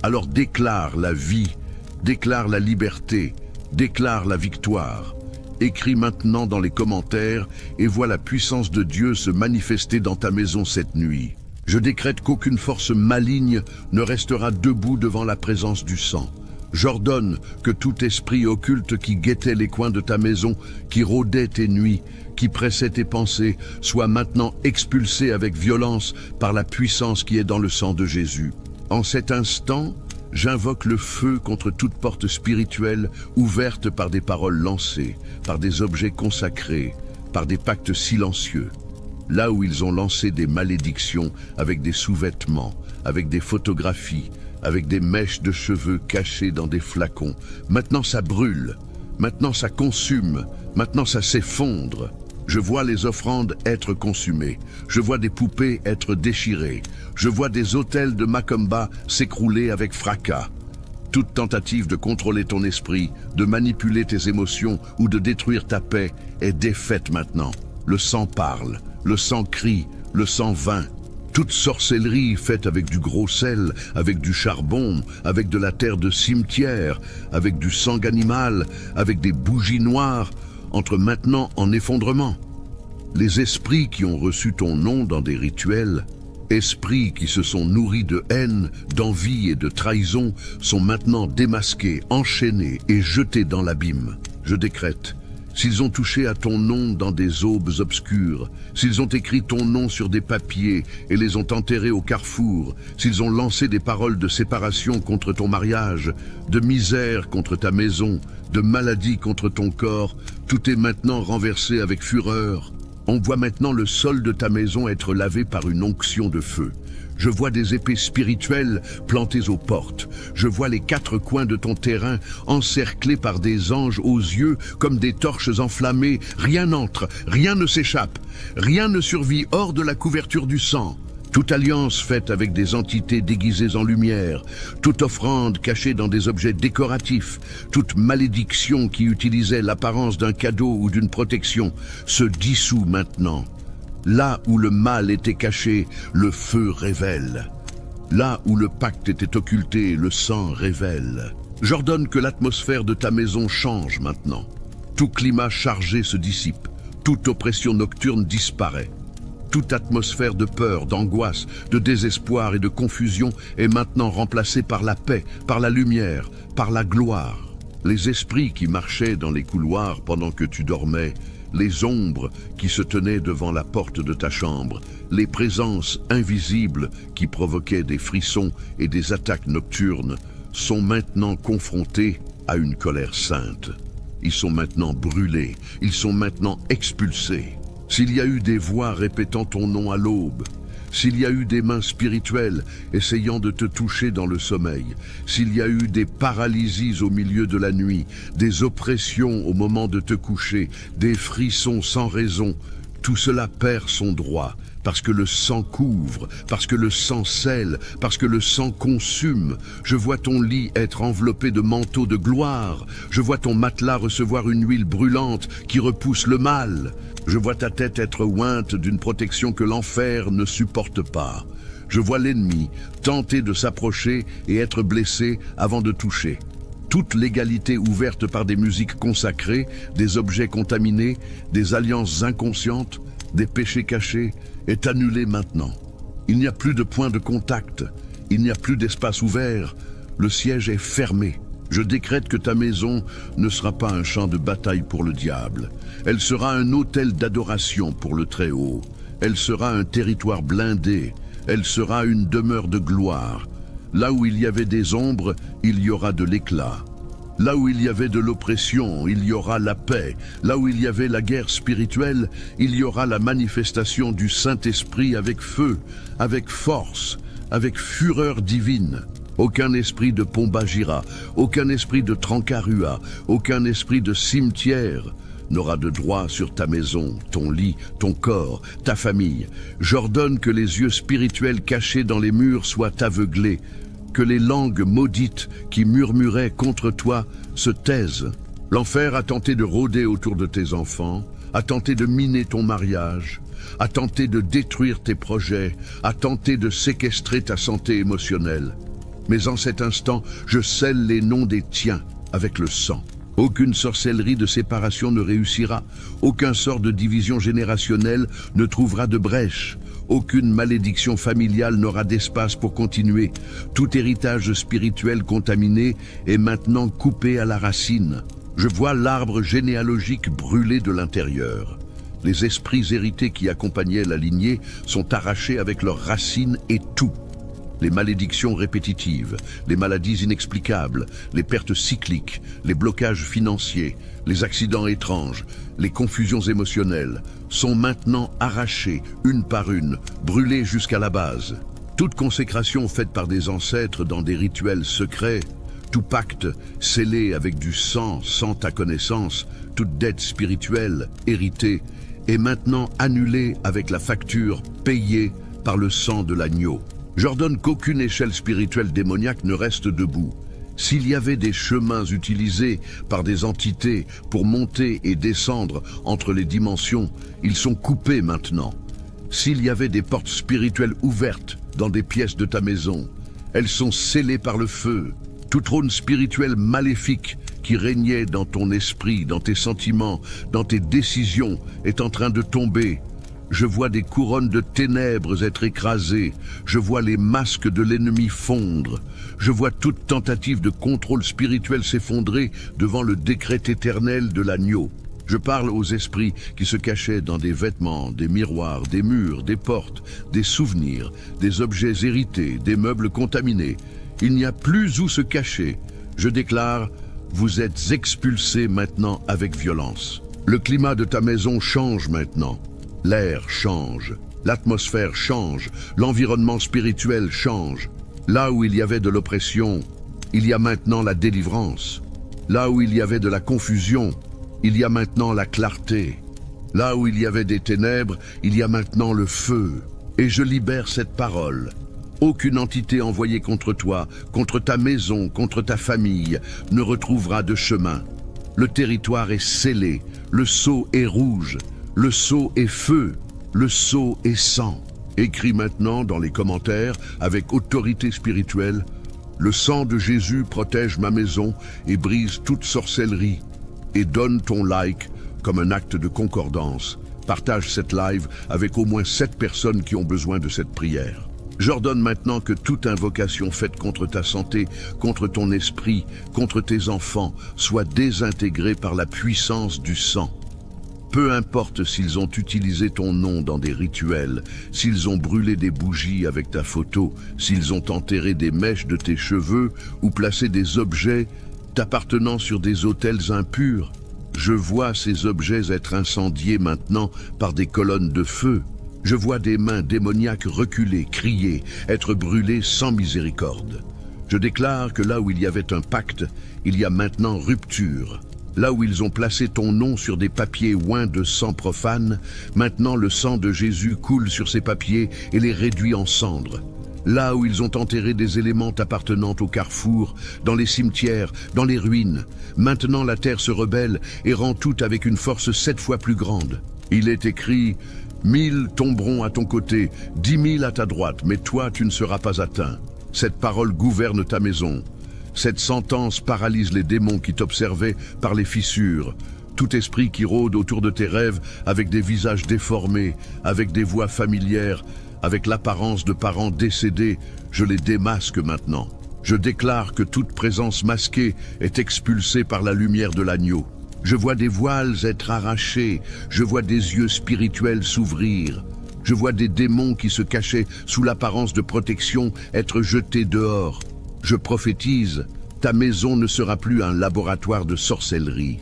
Alors déclare la vie, déclare la liberté, déclare la victoire. Écris maintenant dans les commentaires et vois la puissance de Dieu se manifester dans ta maison cette nuit. Je décrète qu'aucune force maligne ne restera debout devant la présence du sang. J'ordonne que tout esprit occulte qui guettait les coins de ta maison, qui rôdait tes nuits, qui pressait tes pensées, soit maintenant expulsé avec violence par la puissance qui est dans le sang de Jésus. En cet instant, j'invoque le feu contre toute porte spirituelle ouverte par des paroles lancées, par des objets consacrés, par des pactes silencieux. Là où ils ont lancé des malédictions avec des sous-vêtements, avec des photographies, avec des mèches de cheveux cachées dans des flacons. Maintenant ça brûle, maintenant ça consume, maintenant ça s'effondre. Je vois les offrandes être consumées, je vois des poupées être déchirées, je vois des autels de Macumba s'écrouler avec fracas. Toute tentative de contrôler ton esprit, de manipuler tes émotions ou de détruire ta paix est défaite maintenant. Le sang parle, le sang crie, le sang vint. Toute sorcellerie faite avec du gros sel, avec du charbon, avec de la terre de cimetière, avec du sang animal, avec des bougies noires, entre maintenant en effondrement. Les esprits qui ont reçu ton nom dans des rituels, esprits qui se sont nourris de haine, d'envie et de trahison, sont maintenant démasqués, enchaînés et jetés dans l'abîme. Je décrète: s'ils ont touché à ton nom dans des aubes obscures, s'ils ont écrit ton nom sur des papiers et les ont enterrés au carrefour, s'ils ont lancé des paroles de séparation contre ton mariage, de misère contre ta maison, de maladie contre ton corps, tout est maintenant renversé avec fureur. On voit maintenant le sol de ta maison être lavé par une onction de feu. Je vois des épées spirituelles plantées aux portes. Je vois les 4 coins de ton terrain encerclés par des anges aux yeux comme des torches enflammées. Rien n'entre, rien ne s'échappe, rien ne survit hors de la couverture du sang. Toute alliance faite avec des entités déguisées en lumière, toute offrande cachée dans des objets décoratifs, toute malédiction qui utilisait l'apparence d'un cadeau ou d'une protection se dissout maintenant. Là où le mal était caché, le feu révèle. Là où le pacte était occulté, le sang révèle. J'ordonne que l'atmosphère de ta maison change maintenant. Tout climat chargé se dissipe. Toute oppression nocturne disparaît. Toute atmosphère de peur, d'angoisse, de désespoir et de confusion est maintenant remplacée par la paix, par la lumière, par la gloire. Les esprits qui marchaient dans les couloirs pendant que tu dormais, les ombres qui se tenaient devant la porte de ta chambre, les présences invisibles qui provoquaient des frissons et des attaques nocturnes, sont maintenant confrontés à une colère sainte. Ils sont maintenant brûlés, ils sont maintenant expulsés. S'il y a eu des voix répétant ton nom à l'aube, s'il y a eu des mains spirituelles essayant de te toucher dans le sommeil, s'il y a eu des paralysies au milieu de la nuit, des oppressions au moment de te coucher, des frissons sans raison, tout cela perd son droit, parce que le sang couvre, parce que le sang scelle, parce que le sang consume. Je vois ton lit être enveloppé de manteaux de gloire. Je vois ton matelas recevoir une huile brûlante qui repousse le mal. Je vois ta tête être ointe d'une protection que l'enfer ne supporte pas. Je vois l'ennemi tenter de s'approcher et être blessé avant de toucher. Toute l'égalité ouverte par des musiques consacrées, des objets contaminés, des alliances inconscientes, des péchés cachés, est annulée maintenant. Il n'y a plus de point de contact, il n'y a plus d'espace ouvert, le siège est fermé. Je décrète que ta maison ne sera pas un champ de bataille pour le diable. Elle sera un autel d'adoration pour le Très-Haut. Elle sera un territoire blindé. Elle sera une demeure de gloire. Là où il y avait des ombres, il y aura de l'éclat. Là où il y avait de l'oppression, il y aura la paix. Là où il y avait la guerre spirituelle, il y aura la manifestation du Saint-Esprit avec feu, avec force, avec fureur divine. Aucun esprit de Pombagira, aucun esprit de Trancarua, aucun esprit de cimetière n'aura de droit sur ta maison, ton lit, ton corps, ta famille. J'ordonne que les yeux spirituels cachés dans les murs soient aveuglés, que les langues maudites qui murmuraient contre toi se taisent. L'enfer a tenté de rôder autour de tes enfants, a tenté de miner ton mariage, a tenté de détruire tes projets, a tenté de séquestrer ta santé émotionnelle. Mais en cet instant, je scelle les noms des tiens avec le sang. Aucune sorcellerie de séparation ne réussira, aucun sort de division générationnelle ne trouvera de brèche, aucune malédiction familiale n'aura d'espace pour continuer. Tout héritage spirituel contaminé est maintenant coupé à la racine. Je vois l'arbre généalogique brûler de l'intérieur. Les esprits hérités qui accompagnaient la lignée sont arrachés avec leurs racines et tout. Les malédictions répétitives, les maladies inexplicables, les pertes cycliques, les blocages financiers, les accidents étranges, les confusions émotionnelles sont maintenant arrachés une par une, brûlés jusqu'à la base. Toute consécration faite par des ancêtres dans des rituels secrets, tout pacte scellé avec du sang sans ta connaissance, toute dette spirituelle héritée est maintenant annulée avec la facture payée par le sang de l'agneau. J'ordonne qu'aucune échelle spirituelle démoniaque ne reste debout. S'il y avait des chemins utilisés par des entités pour monter et descendre entre les dimensions, ils sont coupés maintenant. S'il y avait des portes spirituelles ouvertes dans des pièces de ta maison, elles sont scellées par le feu. Tout trône spirituel maléfique qui régnait dans ton esprit, dans tes sentiments, dans tes décisions, est en train de tomber. Je vois des couronnes de ténèbres être écrasées. Je vois les masques de l'ennemi fondre. Je vois toute tentative de contrôle spirituel s'effondrer devant le décret éternel de l'agneau. Je parle aux esprits qui se cachaient dans des vêtements, des miroirs, des murs, des portes, des souvenirs, des objets hérités, des meubles contaminés. Il n'y a plus où se cacher. Je déclare, vous êtes expulsés maintenant avec violence. Le climat de ta maison change maintenant. L'air change, l'atmosphère change, l'environnement spirituel change. Là où il y avait de l'oppression, il y a maintenant la délivrance. Là où il y avait de la confusion, il y a maintenant la clarté. Là où il y avait des ténèbres, il y a maintenant le feu. Et je libère cette parole. Aucune entité envoyée contre toi, contre ta maison, contre ta famille, ne retrouvera de chemin. Le territoire est scellé, le sceau est rouge. Le sceau est feu, le sceau est sang. Écris maintenant dans les commentaires, avec autorité spirituelle, le sang de Jésus protège ma maison et brise toute sorcellerie. Et donne ton like comme un acte de concordance Partage cette live avec au moins 7 personnes qui ont besoin de cette prière. J'ordonne maintenant que toute invocation faite contre ta santé, contre ton esprit, contre tes enfants, soit désintégrée par la puissance du sang. Peu importe s'ils ont utilisé ton nom dans des rituels, s'ils ont brûlé des bougies avec ta photo, s'ils ont enterré des mèches de tes cheveux ou placé des objets t'appartenant sur des autels impurs, je vois ces objets être incendiés maintenant par des colonnes de feu. Je vois des mains démoniaques reculer, crier, être brûlées sans miséricorde. Je déclare que là où il y avait un pacte, il y a maintenant rupture. Là où ils ont placé ton nom sur des papiers oints de sang profane, maintenant le sang de Jésus coule sur ces papiers et les réduit en cendres. Là où ils ont enterré des éléments appartenant au carrefour, dans les cimetières, dans les ruines, maintenant la terre se rebelle et rend tout avec une force 7 fois plus grande. Il est écrit: 1000 tomberont à ton côté, 10 000 à ta droite, mais toi tu ne seras pas atteint. Cette parole gouverne ta maison. Cette sentence paralyse les démons qui t'observaient par les fissures. Tout esprit qui rôde autour de tes rêves avec des visages déformés, avec des voix familières, avec l'apparence de parents décédés, je les démasque maintenant. Je déclare que toute présence masquée est expulsée par la lumière de l'agneau. Je vois des voiles être arrachés, je vois des yeux spirituels s'ouvrir. Je vois des démons qui se cachaient sous l'apparence de protection être jetés dehors. Je prophétise, ta maison ne sera plus un laboratoire de sorcellerie.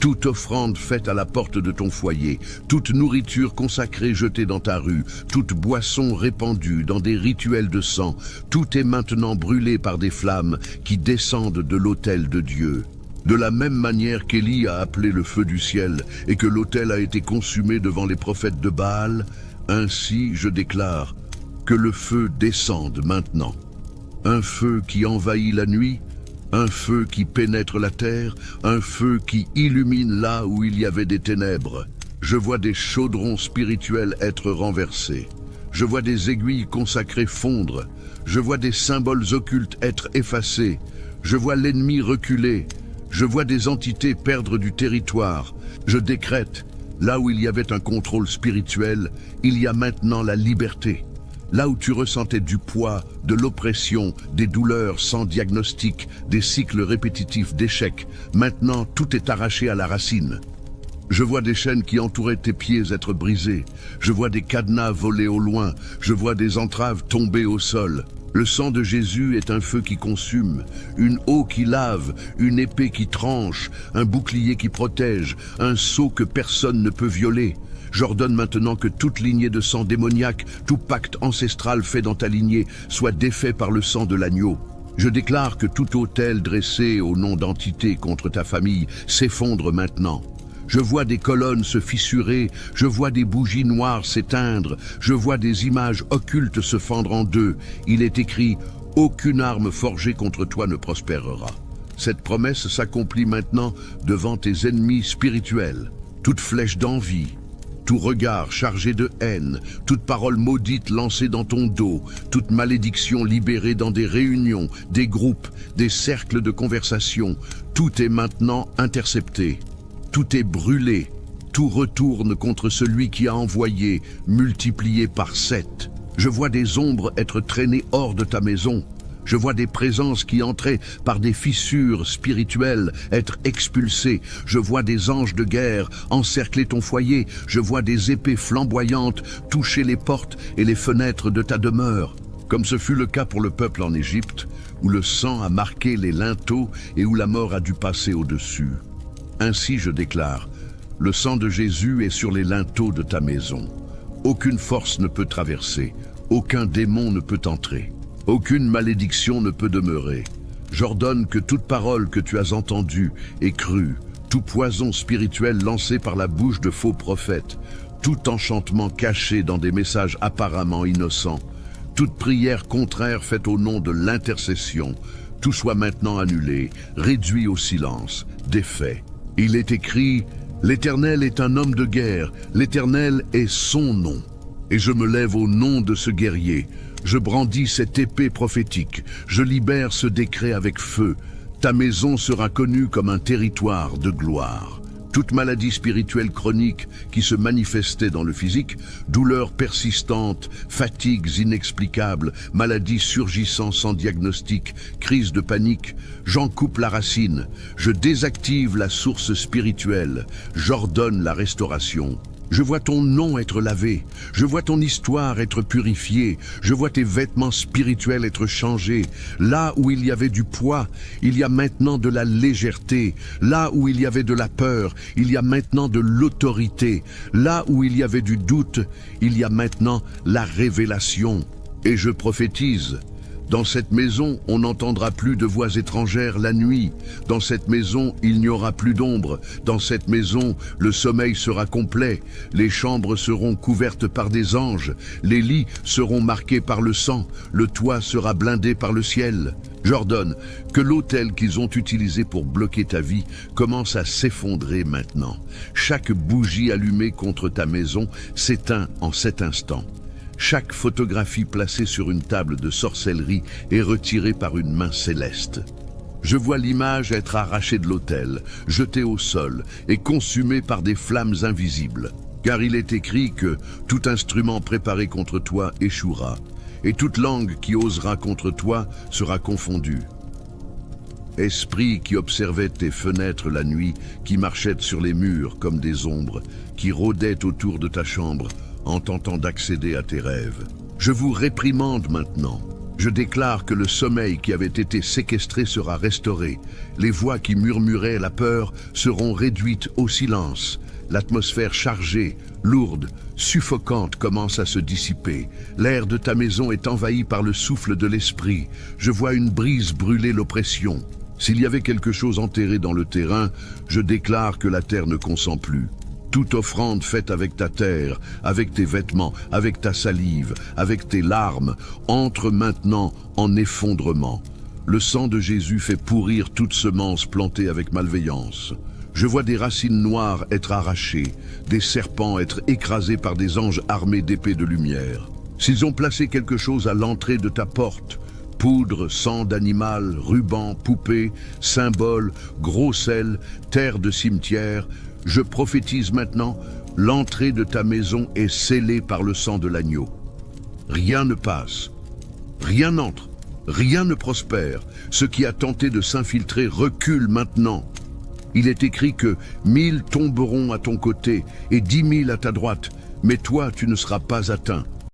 Toute offrande faite à la porte de ton foyer, toute nourriture consacrée jetée dans ta rue, toute boisson répandue dans des rituels de sang, tout est maintenant brûlé par des flammes qui descendent de l'autel de Dieu. De la même manière qu'Élie a appelé le feu du ciel et que l'autel a été consumé devant les prophètes de Baal, ainsi je déclare que le feu descende maintenant. Un feu qui envahit la nuit, un feu qui pénètre la terre, un feu qui illumine là où il y avait des ténèbres. Je vois des chaudrons spirituels être renversés. Je vois des aiguilles consacrées fondre. Je vois des symboles occultes être effacés. Je vois l'ennemi reculer. Je vois des entités perdre du territoire. Je décrète, là où il y avait un contrôle spirituel, il y a maintenant la liberté. Là où tu ressentais du poids, de l'oppression, des douleurs sans diagnostic, des cycles répétitifs d'échecs, maintenant tout est arraché à la racine. Je vois des chaînes qui entouraient tes pieds être brisées. Je vois des cadenas voler au loin. Je vois des entraves tomber au sol. Le sang de Jésus est un feu qui consume, une eau qui lave, une épée qui tranche, un bouclier qui protège, un sceau que personne ne peut violer. J'ordonne maintenant que toute lignée de sang démoniaque, tout pacte ancestral fait dans ta lignée, soit défait par le sang de l'agneau. Je déclare que tout autel dressé au nom d'entité contre ta famille s'effondre maintenant. Je vois des colonnes se fissurer, je vois des bougies noires s'éteindre, je vois des images occultes se fendre en deux. Il est écrit « Aucune arme forgée contre toi ne prospérera ». Cette promesse s'accomplit maintenant devant tes ennemis spirituels. Toute flèche d'envie, tout regard chargé de haine, toute parole maudite lancée dans ton dos, toute malédiction libérée dans des réunions, des groupes, des cercles de conversation, tout est maintenant intercepté. Tout est brûlé, tout retourne contre celui qui a envoyé, multiplié par 7. Je vois des ombres être traînées hors de ta maison. Je vois des présences qui entraient par des fissures spirituelles être expulsées. Je vois des anges de guerre encercler ton foyer. Je vois des épées flamboyantes toucher les portes et les fenêtres de ta demeure. Comme ce fut le cas pour le peuple en Égypte, où le sang a marqué les linteaux et où la mort a dû passer au-dessus. Ainsi je déclare, le sang de Jésus est sur les linteaux de ta maison. Aucune force ne peut traverser, aucun démon ne peut entrer, aucune malédiction ne peut demeurer. J'ordonne que toute parole que tu as entendue et crue, tout poison spirituel lancé par la bouche de faux prophètes, tout enchantement caché dans des messages apparemment innocents, toute prière contraire faite au nom de l'intercession, tout soit maintenant annulé, réduit au silence, défait. Il est écrit, l'Éternel est un homme de guerre, l'Éternel est son nom. Et je me lève au nom de ce guerrier, je brandis cette épée prophétique, je libère ce décret avec feu. Ta maison sera connue comme un territoire de gloire. Toute maladie spirituelle chronique qui se manifestait dans le physique, douleurs persistantes, fatigues inexplicables, maladies surgissant sans diagnostic, crise de panique, j'en coupe la racine, je désactive la source spirituelle, j'ordonne la restauration. Je vois ton nom être lavé, je vois ton histoire être purifiée, je vois tes vêtements spirituels être changés. Là où il y avait du poids, il y a maintenant de la légèreté. Là où il y avait de la peur, il y a maintenant de l'autorité. Là où il y avait du doute, il y a maintenant la révélation. Et je prophétise. Dans cette maison, on n'entendra plus de voix étrangères la nuit. Dans cette maison, il n'y aura plus d'ombre. Dans cette maison, le sommeil sera complet. Les chambres seront couvertes par des anges. Les lits seront marqués par le sang. Le toit sera blindé par le ciel. J'ordonne que l'autel qu'ils ont utilisé pour bloquer ta vie commence à s'effondrer maintenant. Chaque bougie allumée contre ta maison s'éteint en cet instant. Chaque photographie placée sur une table de sorcellerie est retirée par une main céleste. Je vois l'image être arrachée de l'autel, jetée au sol et consumée par des flammes invisibles. Car il est écrit que tout instrument préparé contre toi échouera, et toute langue qui osera contre toi sera confondue. Esprit qui observait tes fenêtres la nuit, qui marchait sur les murs comme des ombres, qui rôdait autour de ta chambre, en tentant d'accéder à tes rêves. Je vous réprimande maintenant. Je déclare que le sommeil qui avait été séquestré sera restauré. Les voix qui murmuraient la peur seront réduites au silence. L'atmosphère chargée, lourde, suffocante commence à se dissiper. L'air de ta maison est envahi par le souffle de l'esprit. Je vois une brise brûler l'oppression. S'il y avait quelque chose enterré dans le terrain, je déclare que la terre ne consent plus. Toute offrande faite avec ta terre, avec tes vêtements, avec ta salive, avec tes larmes, entre maintenant en effondrement. Le sang de Jésus fait pourrir toute semence plantée avec malveillance. Je vois des racines noires être arrachées, des serpents être écrasés par des anges armés d'épées de lumière. S'ils ont placé quelque chose à l'entrée de ta porte, poudre, sang d'animal, ruban, poupée, symbole, gros sel, terre de cimetière, je prophétise maintenant, l'entrée de ta maison est scellée par le sang de l'agneau. Rien ne passe, rien n'entre, rien ne prospère. Ce qui a tenté de s'infiltrer recule maintenant. Il est écrit que 1000 tomberont à ton côté et 10 000 à ta droite, mais toi tu ne seras pas atteint.